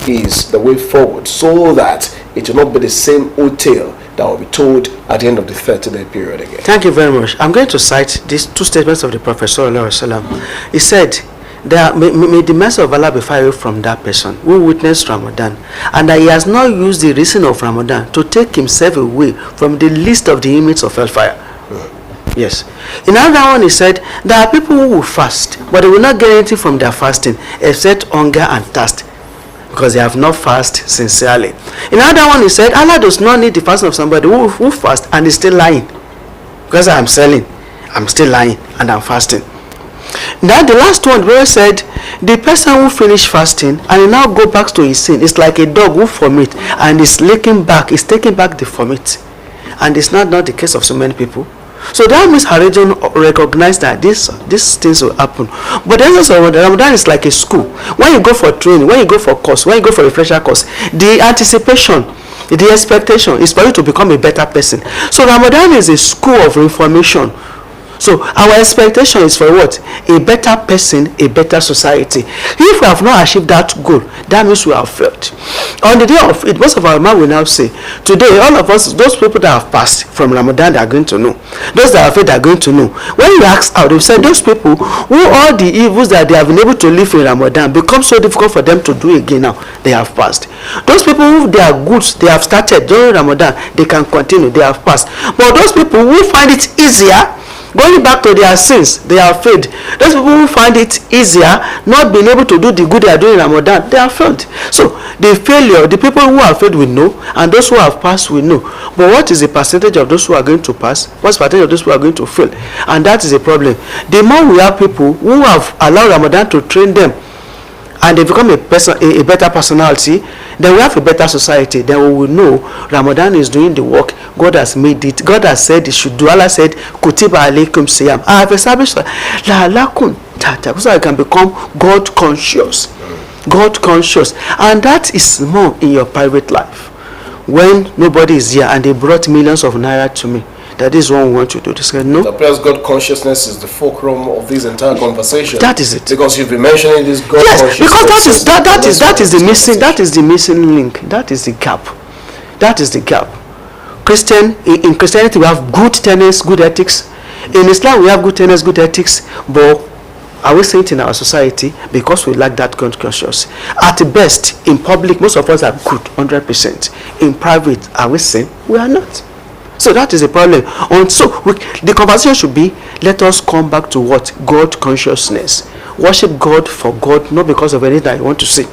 is the way forward, so that it will not be the same old tale that will be told at the end of the 30-day period again? Thank you very much. I'm going to cite these two statements of the Prophet Sallallahu Alaihi Wasallam. He said, may the mercy of Allah be far away from that person who witnessed Ramadan, and that he has not used the reason of Ramadan to take himself away from the list of the inmates of hellfire. Yes. In another one, he said, there are people who will fast, but they will not get anything from their fasting except hunger and thirst, because they have not fasted sincerely. In another one, he said, Allah does not need the fasting of somebody who fasts and is still lying, because I'm still lying and I'm fasting. Now the last one, where said, the person who finished fasting and he now go back to his sin, it's like a dog who vomit and is taking back the vomit. And it's not the case of so many people. So that means our religion recognize that these things will happen. But the essence of Ramadan is like a school. When you go for training, when you go for course, when you go for refresher course, the anticipation, the expectation is for you to become a better person. So Ramadan is a school of information. So our expectation is for what? A better person, a better society. If we have not achieved that goal, that means we have failed. On the day of it, most of our man will now say, today, all of us, those people that have passed from Ramadan, they are going to know. Those that have failed are going to know. When you ask out, they say those people who all the evils that they have been able to live in Ramadan become so difficult for them to do again now, they have passed. Those people who they are good, they have started during Ramadan, they can continue, they have passed. But those people who find it easier going back to their sins, they have failed. Those people who find it easier not being able to do the good they are doing in Ramadan, they have failed. So the failure, the people who have failed will know, and those who have passed will know. But what is the percentage of those who are going to pass? What's the percentage of those who are going to fail? And that is a problem. The more we have people who have allowed Ramadan to train them, and they become a better personality, then we have a better society. Then we will know Ramadan is doing the work. God has made it. God has said it should do. Allah said, Kutiba alaykum siyam. I have established la'alakum tattaqun, so I can become God conscious. God conscious. And that is more in your private life. When nobody is here and they brought millions of naira to me, that is what we want to do. This guy, no. The appears God consciousness is the fulcrum of this entire conversation. That is it. Because you've been mentioning this God consciousness. Yes, because that is the missing link. That is the gap. That is the gap. In Christianity we have good tenets, good ethics. In Islam we have good tenets, good ethics. But are we saying it in our society? Because we lack that God consciousness. At best, in public, most of us are good, 100%. In private, are we saying? We are not. So that is a problem. And so the conversation should be, let us come back to what? God consciousness. Worship God for God, not because of anything that you want to say.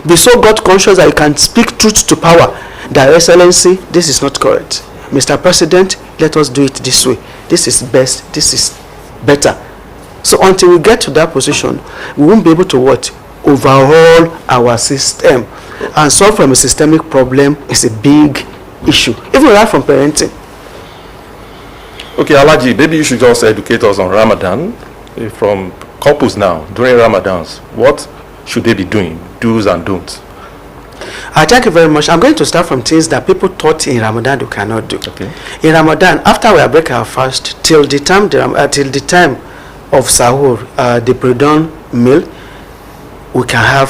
Be so God conscious that you can speak truth to power. That Excellency, this is not correct. Mr. President, let us do it this way. This is best. This is better. So until we get to that position, we won't be able to what? Overhaul our system. And solve from a systemic problem is a big issue. Even right from parenting. Okay, Alaji, maybe you should just educate us on Ramadan. From couples now, during Ramadans, what should they be doing? Do's and don'ts. I thank you very much. I'm going to start from things that people thought in Ramadan they cannot do. Okay. In Ramadan, after we break our fast, till the time of sahur, the pre-dawn meal, we can have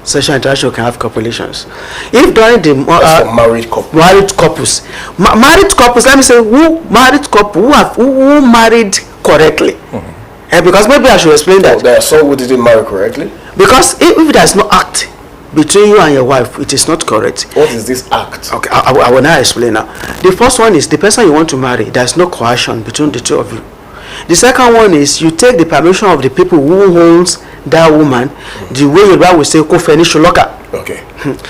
sexual interaction, we can have copulations. If during the for married couples, married couples, let me say who married couple who married correctly. And because maybe I should explain that. There are some who didn't marry correctly. Because if there is no act between you and your wife, it is not correct. What is this act? Okay, I will now explain now. The first one is the person you want to marry. There is no coercion between the two of you. The second one is you take the permission of the people who owns that woman, the way the Bible will say, "Ko finish loka." Okay.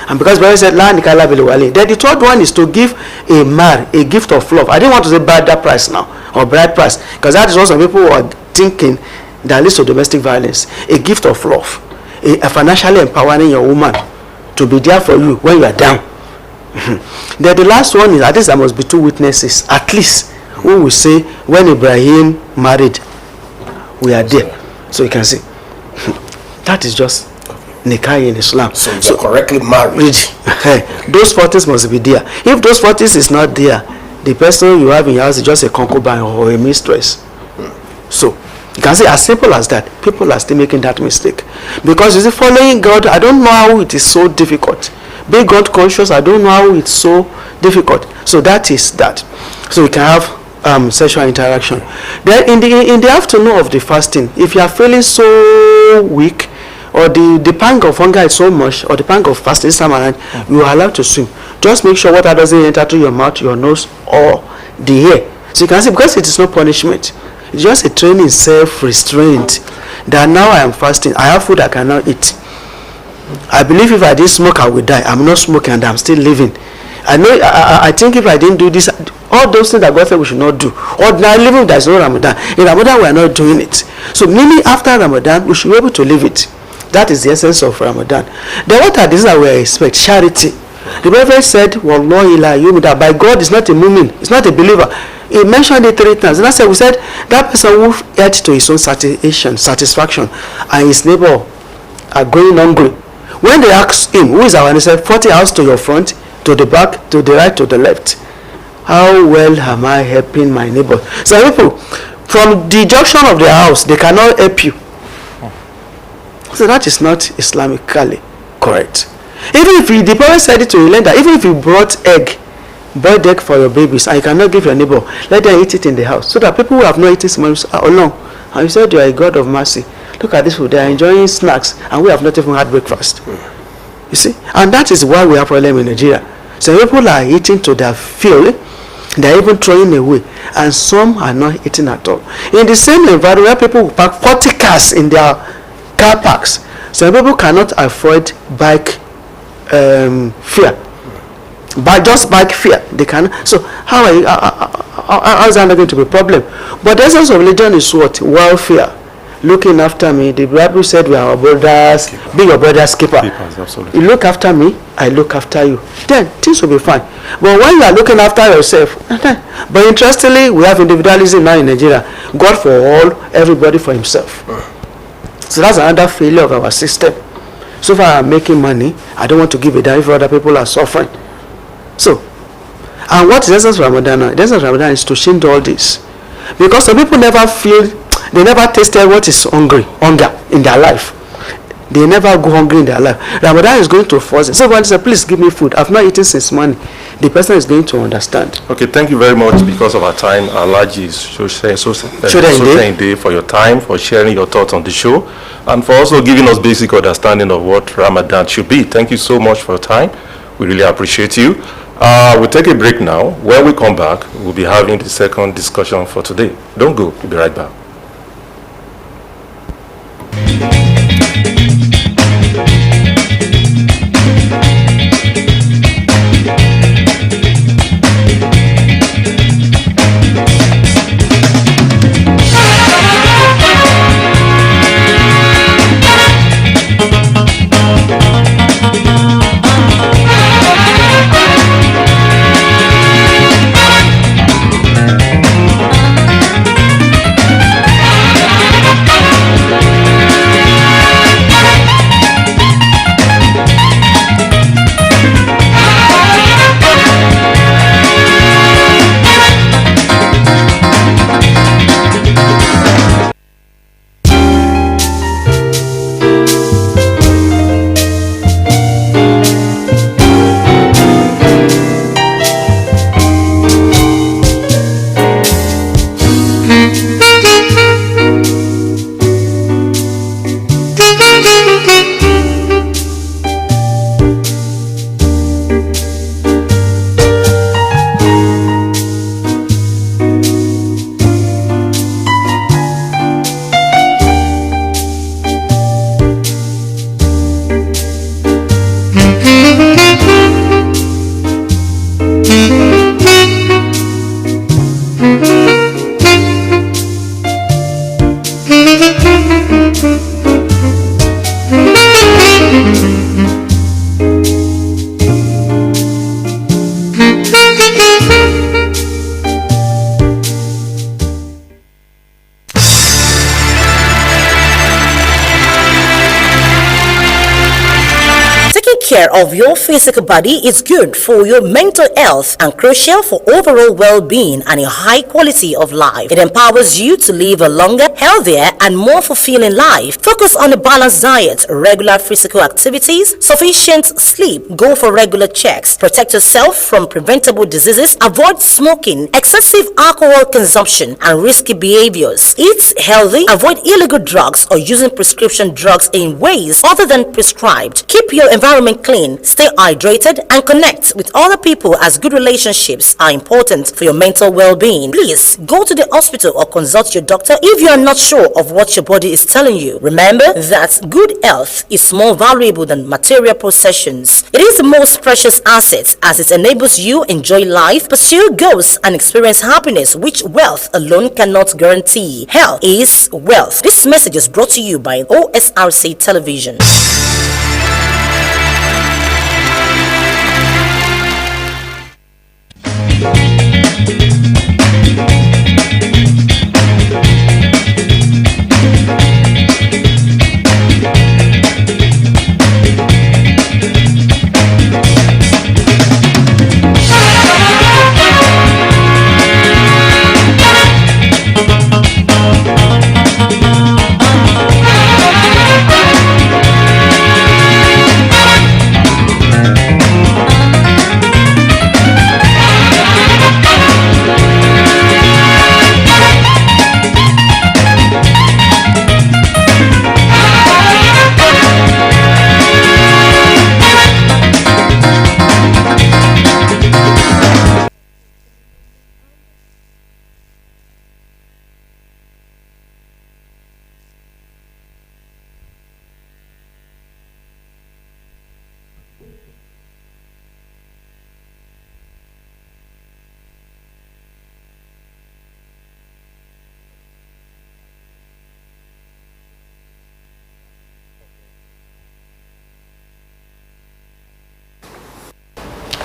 And because Bible said, "La nikala bilwali." Then the third one is to give a man a gift of love. I didn't want to say bride price now or bride price, because that is what some people are thinking that leads to domestic violence. A gift of love, a financially empowering your woman to be there for you when you are down. Then the last one is at least there must be two witnesses. At least we will say when Ibrahim married, we are there, so you can see. That is just nikah in Islam. So you are correctly married. Those 40s must be there. If those 40s is not there, the person you have in your house is just a concubine or a mistress. So You can see as simple as that, people are still making that mistake. Because you see, following God, I don't know how it is so difficult. Being God conscious, I don't know how it's so difficult. So that is that. So you can have sexual interaction. Then in the afternoon of the fasting, if you are feeling so weak, or the pang of hunger is so much, or the pang of fasting this time around, you are allowed to swim. Just make sure water doesn't enter through your mouth, your nose, or the ear. So you can see, because it is no punishment, it's just a training, self-restraint, that now I am fasting, I have food I cannot eat. I believe if I didn't smoke, I would die. I'm not smoking and I'm still living. I think if I didn't do this, all those things that God said we should not do. Ordinary living, there is no Ramadan. In Ramadan, we are not doing it. So meaning after Ramadan, we should be able to live it. That is the essence of Ramadan. Then what are these that we expect? Charity. The Prophet said, Wallahi la yu'minu, by God is not a mu'min, it's not a believer. He mentioned it 3 times. And that's why we said that person who ate to his own satisfaction, and his neighbor are going hungry. When they asked him, who is our neighbor? He said, 40 house to your front, to the back, to the right, to the left. How well am I helping my neighbor? So people, from the junction of their house, they cannot help you. So that is not Islamically correct. Even if the Prophet said it to a lender, even if you brought boiled egg for your babies, and you cannot give your neighbor, let them eat it in the house, so that people who have not eaten smells are alone. And you said you are a God of mercy. Look at this food, they are enjoying snacks, and we have not even had breakfast. You see, and that is why we have problem in Nigeria. So people are eating to their fill, they are even throwing away, and some are not eating at all. In the same environment where people park 40 cars in their car parks, some people cannot afford bike fare. But just bike fare, they can. So how is that not going to be a problem? But the essence of religion is what? Welfare. Looking after me. The Bible said we are our brothers, be your brother's keeper. You look after me, I look after you. Then things will be fine. But when you are looking after yourself, but interestingly, we have individualism now in Nigeria. God for all, everybody for himself. So that's another failure of our system. So far I'm making money, I don't want to give it down if other people are suffering. So, and what is the essence of Ramadan? The essence of Ramadan is to change all this. Because some people never feel, they never tasted what is hunger in their life. They never go hungry in their life. Ramadan is going to force them. So when they say, please give me food, I've not eaten since morning, the person is going to understand. Okay, thank you very much. Because of our time, Alhaji Sosainde for your time, for sharing your thoughts on the show, and for also giving us basic understanding of what Ramadan should be. Thank you so much for your time. We really appreciate you. We'll take a break now. When we come back, we'll be having the second discussion for today. Don't go. We'll be right back. care of your physical body is good for your mental health and crucial for overall well-being and a high quality of life. It empowers you to live a longer, healthier, and more fulfilling life. Focus on a balanced diet, regular physical activities, sufficient sleep, go for regular checks, protect yourself from preventable diseases, avoid smoking, excessive alcohol consumption, and risky behaviors. Eat healthy, avoid illegal drugs or using prescription drugs in ways other than prescribed. Keep your environment clean, stay hydrated, and connect with other people, as good relationships are important for your mental well-being. Please go to the hospital or consult your doctor if you are not sure of what your body is telling you. Remember that good health is more valuable than material possessions. It is the most precious asset, as it enables you enjoy life, pursue goals, and experience happiness which wealth alone cannot guarantee. Health is wealth. This message is brought to you by Osrc Television.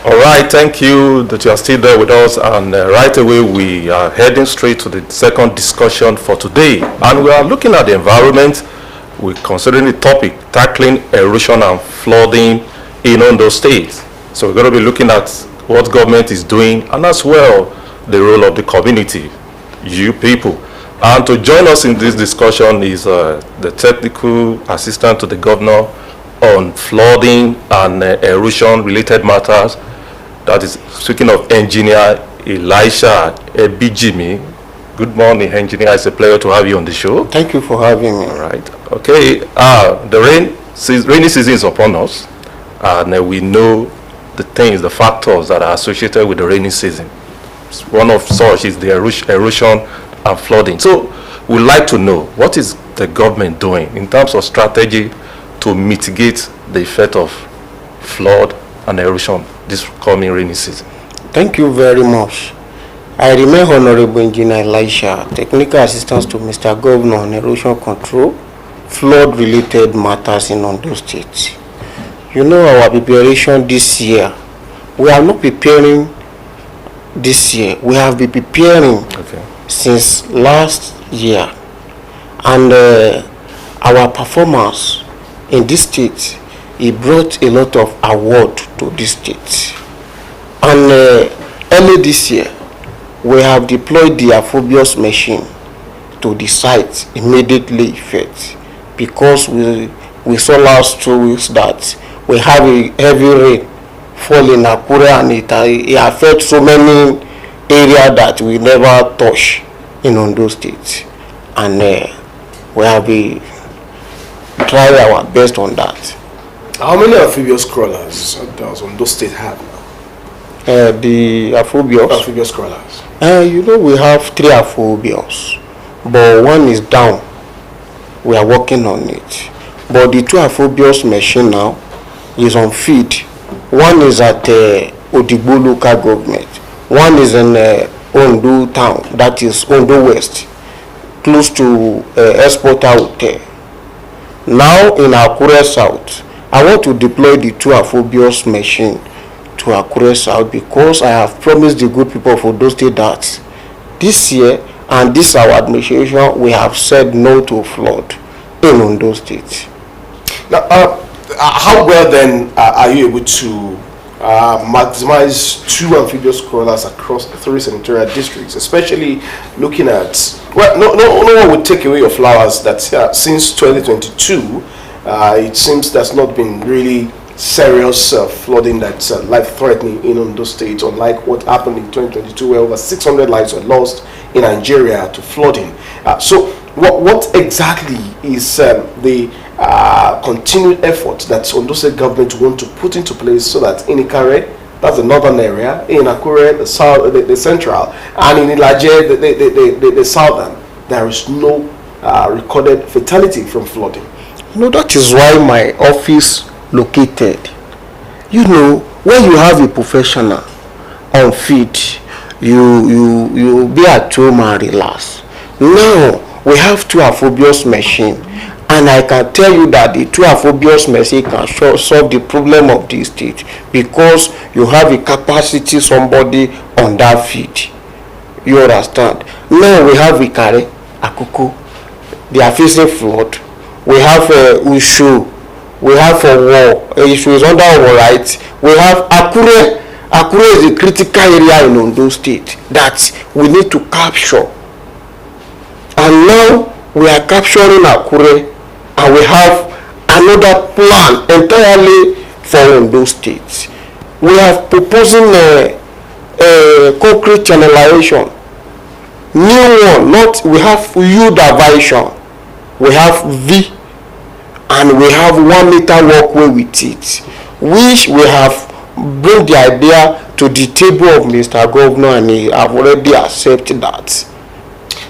All right, thank you that you are still there with us, and right away we are heading straight to the second discussion for today, and we are looking at the environment. We're considering the topic, tackling erosion and flooding in Ondo State. So we're going to be looking at what government is doing, and as well the role of the community, you people. And to join us in this discussion is the technical assistant to the governor on flooding and erosion related matters. That is, speaking of engineer Elisha Ebijimi. Good morning, engineer. It's a pleasure to have you on the show. Thank you for having me. All right. Okay. The rainy season is upon us, and we know the things, the factors that are associated with the rainy season. One of such is the erosion and flooding. So we'd like to know, what is the government doing in terms of strategy to mitigate the effect of flood and erosion this coming rainy season? Thank you very much. I remain Honorable Engineer Elisha, Technical Assistant to Mr. Governor on Erosion Control, flood-related matters in Ondo State. You know our preparation this year. We are not preparing this year. We have been preparing since last year. And our performance in this state, it brought a lot of award to this state. And early this year, we have deployed the amphibious machine to the site immediately effect, because we saw last 2 weeks that we have a heavy rain fall in Akure, and it affects so many areas that we never touch in Ondo State. And we have tried our best on that. How many amphibious crawlers does Ondo State have now? The amphibious crawlers. You know, we have 3 amphibious, but one is down. We are working on it. But the 2 amphibious machine now is on feed. One is at Odigbo local government. One is in Ondo town, that is Ondo West, close to Exporter Hotel. Now in Akure South, I want to deploy the 2 amphibious machine to Akure South, because I have promised the good people of Ondo State that this year and this our administration, we have said no to flood in Ondo State. Now, how well then are you able to maximize 2 amphibious crawlers across 3 senatorial districts, especially looking at, well, no one would take away your flowers that since 2022, it seems there's not been really serious flooding that's life-threatening in Ondo State, unlike what happened in 2022, where over 600 lives were lost in Nigeria to flooding. So what exactly is the continued effort that Ondo State government want to put into place so that in Ikare, that's the northern area, in Akure, the south, the central, and in Ilaje, the southern, there is no recorded fatality from flooding? That is why my office located. When you have a professional on feed, you be at home and relax. Now we have 2 amphibious machine, and I can tell you that the 2 amphibious machine can solve the problem of this state, because you have a capacity somebody on that feed. You understand? Now we have Ikare, Akuku, they are facing flood. We have Ushu, we have War, Ushu is under our right. We have Akure. Akure is a critical area in Ondo State that we need to capture. And now we are capturing Akure, and we have another plan entirely for Ondo State. We are proposing a concrete channelization. New one, we have U diversion, we have V, and we have 1 meter walkway with it, which we have brought the idea to the table of Mr. Governor, and he have already accepted that.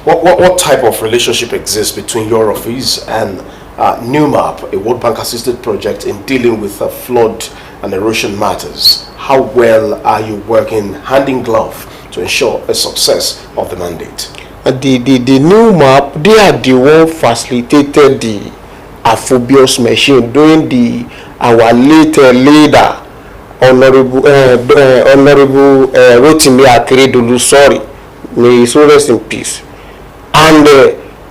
What type of relationship exists between your office and NewMap, a World Bank assisted project in dealing with flood and erosion matters? How well are you working hand in glove to ensure a success of the mandate? The NewMap, they are the one facilitated the amphibious machine during our late leader, Honorable Rotimi Akeredolu, sorry, may he so rest in peace. And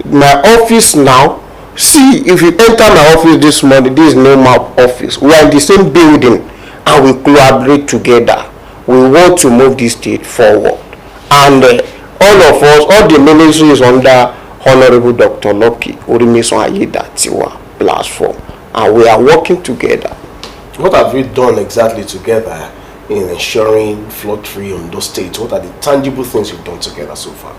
my office now, see, if you enter my office this morning, this is NewMap office. We are in the same building, and we collaborate together. We want to move this state forward, and all of us, all the ministry is under Honorable Dr. Loki Orimisun Ayedatiwa platform, and we are working together. What have we done exactly together in ensuring flood-free Ondo State? What are the tangible things you've done together so far?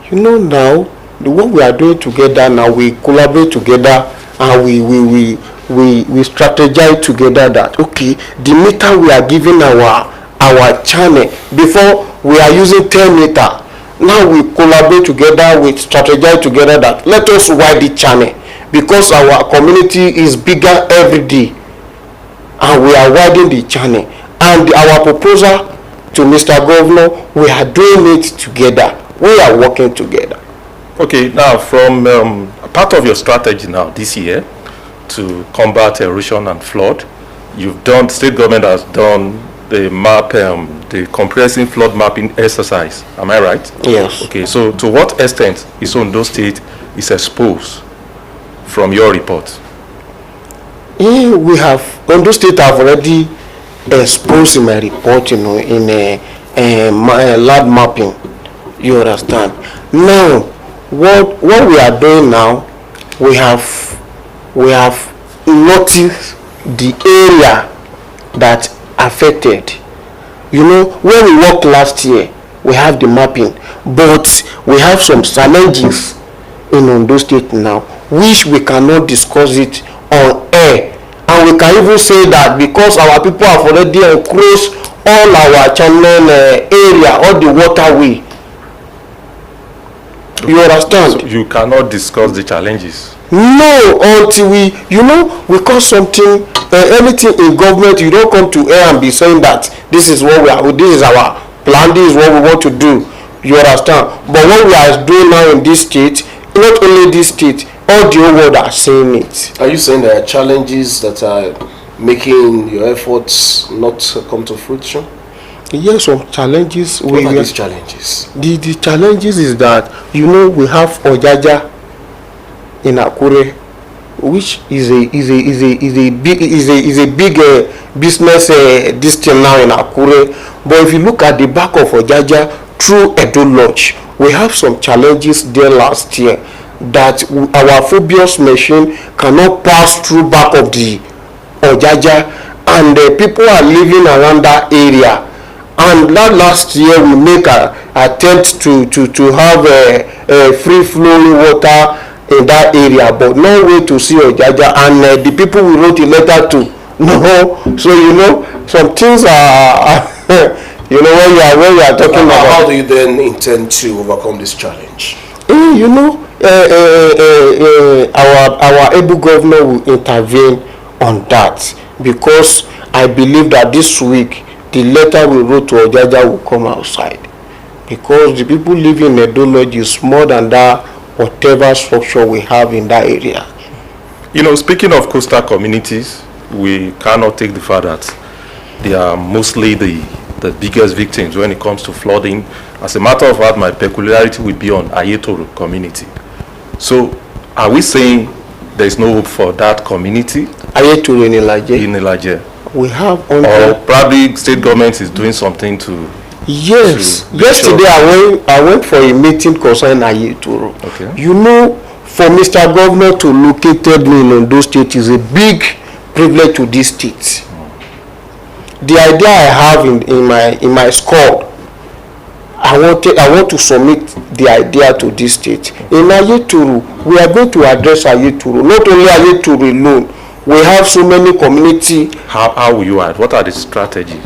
Now, what we are doing together now, we collaborate together, and we strategize together that, okay, the meter we are giving our channel, before we are using 10 meter. Now we collaborate together, we strategize together that let us widen the channel, because our community is bigger every day, and we are widening the channel. And our proposal to Mr. Governor, we are doing it together. We are working together. Okay, now from part of your strategy now this year to combat erosion and flood, state government has done the map, the comprehensive flood mapping exercise. Am I right? Yes. Okay, so to what extent is Ondo State is exposed from your report? We have, Ondo State have already exposed in my report, in a land mapping. You understand? Now, what we are doing now, we have noticed the area that affected. When we worked last year, we have the mapping, but we have some challenges in Ondo State now, which we cannot discuss it on air. And we can even say that because our people have already encroached all our channel area, all the waterway. You understand? So you cannot discuss the challenges. No, until we call something, anything in government, you don't come to air and be saying that this is what this is our plan, this is what we want to do. You understand? But what we are doing now in this state, not only this state, all the whole world are saying it. Are you saying there are challenges that are making your efforts not come to fruition? Yes, some challenges. What are these challenges? The challenges is that we have Ojaja in Akure, which is a big business this thing now in Akure. But if you look at the back of Ojaja through Edo Lodge, we have some challenges there last year that our phobios machine cannot pass through back of the Ojaja, and people are living around that area. And last year we make an attempt to have a free flowing water in that area, but no way to see Ojaja, and the people we wrote a letter to, no. So some things are when you are talking about. How do you then intend to overcome this challenge? Our able governor will intervene on that, because I believe that this week the letter we wrote to Ojaja will come outside, because the people living in Edo Lodge is more than that whatever structure we have in that area. Speaking of coastal communities, we cannot take the fact that they are mostly the biggest victims when it comes to flooding. As a matter of fact, my peculiarity will be on Ayetoro community. So are we saying there is no hope for that community? Ayetoro in Ilaje? In Ilaje. We have or probably state government is doing something to. Yes. Yesterday I went for a meeting concerning Ayetoro. Okay. For Mr. Governor to locate me in Ondo State is a big privilege to this state. The idea I have in my score, I want to submit the idea to this state. In Ayetoro, we are going to address Ayetoro. Not only Ayetoro alone. We have so many community. How will you add? What are the strategies?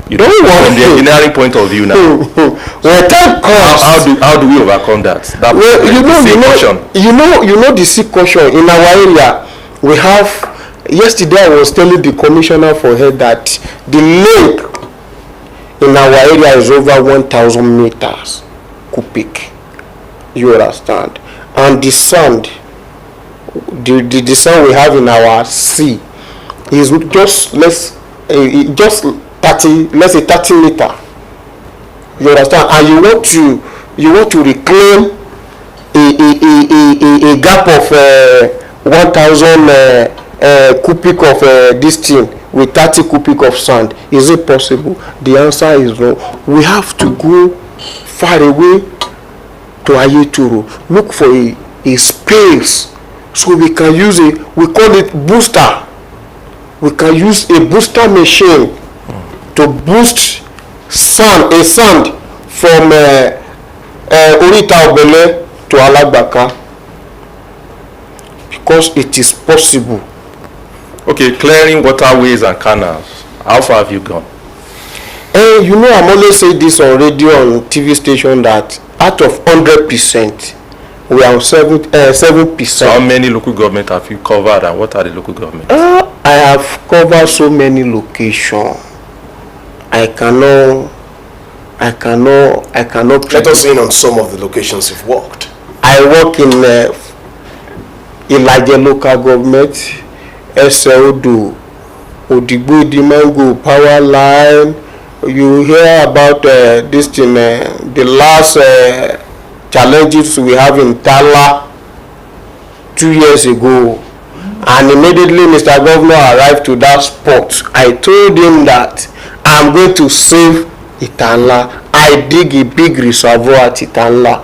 Don't worry. From the engineering point of view now. When time comes, how do we overcome that? The sick caution in our area. We have. Yesterday I was telling the commissioner for health that the lake in our area is over 1,000 meters cubic. You understand? And the sand. The sand we have in our sea is just 30 meter. You understand? And you want to reclaim a gap of 1,000 cubic of this thing with 30 cubic of sand. Is it possible? The answer is no. We have to go far away to Ayetoro, look for a space. So we can use we call it booster. We can use a booster machine to boost sand from Orita Obele to Alagbaka, because it is possible. Okay, clearing waterways and canals. How far have you gone? I'm always saying this on radio, on TV station, that out of 100%, we are 7%. So how many local government have you covered, and what are the local governments? I have covered so many locations. I cannot. Let us in on some of the locations you've worked. I work in Ilaje local government, Odo, Odigbo Dimango power line. You hear about this thing, the last challenges we have in Tala 2 years ago, and immediately Mr. Governor arrived to that spot. I told him that I'm going to save Itanla. I dig a big reservoir at Itanla.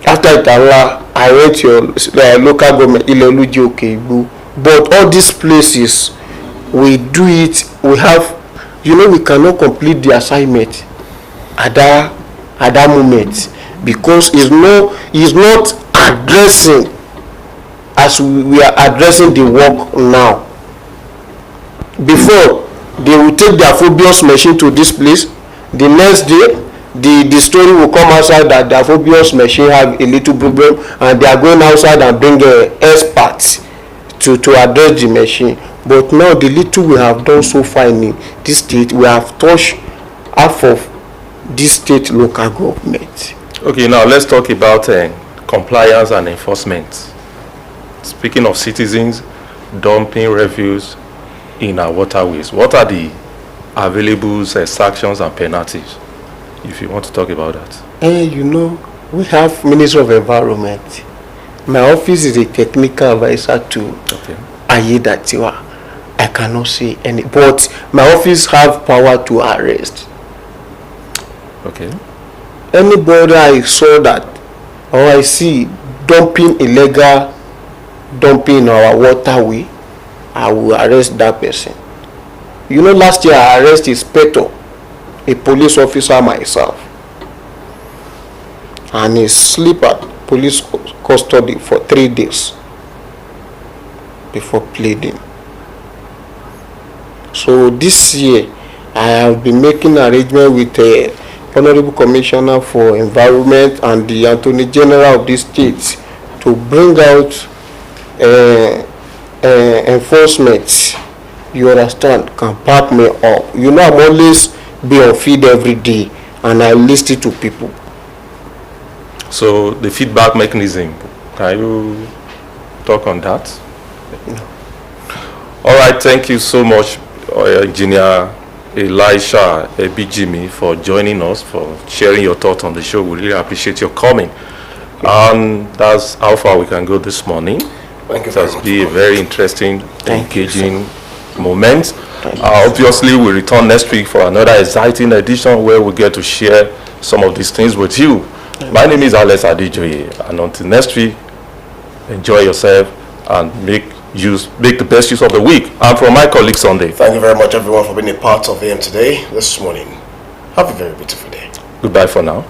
After Itanla, I went to local government Iloluji Okeibu. But all these places, we do it. We have, we cannot complete the assignment at that moment, because it's not addressing as we are addressing the work now. Before, they will take their phobios machine to this place. The next day, the story will come outside that their phobios machine have a little problem, and they are going outside and bring experts to address the machine. But now the little we have done so far in this state, we have touched half of this state local government. Okay, now let's talk about compliance and enforcement. Speaking of citizens dumping refuse in our waterways, what are the available sanctions and penalties, if you want to talk about that? We have Ministry of Environment. My office is a technical advisor to Okay. Ayedatiwa. I cannot say any, but my office have power to arrest Okay. anybody I saw that or I see dumping illegal dumping in our waterway. I will arrest that person. You know, last year I arrested inspector, a police officer myself, and he sleep at police custody for 3 days before pleading. So this year I have been making arrangement with the Honorable Commissioner for Environment and the Attorney General of this state to bring out enforcement, you understand, can pack me up. You know, I'm always be on feed every day and I listen to people. So the feedback mechanism, can you talk on that? No. All right, thank you so much, Engineer Elisha Ebijimi, for joining us, for sharing your thoughts on the show. We really appreciate your coming. And that's how far we can go this morning. Thank you It very has much. been a very interesting, Thank you, engaging moment. Thank you. Obviously, we return next week for another exciting edition where we get to share some of these things with you. My name is Alex Adijoye, and until next week, enjoy yourself and make the best use of the week. And from my colleague Sunday, Thank you very much, everyone, for being a part of AM Today this morning. Have a very beautiful day. goodbye for now.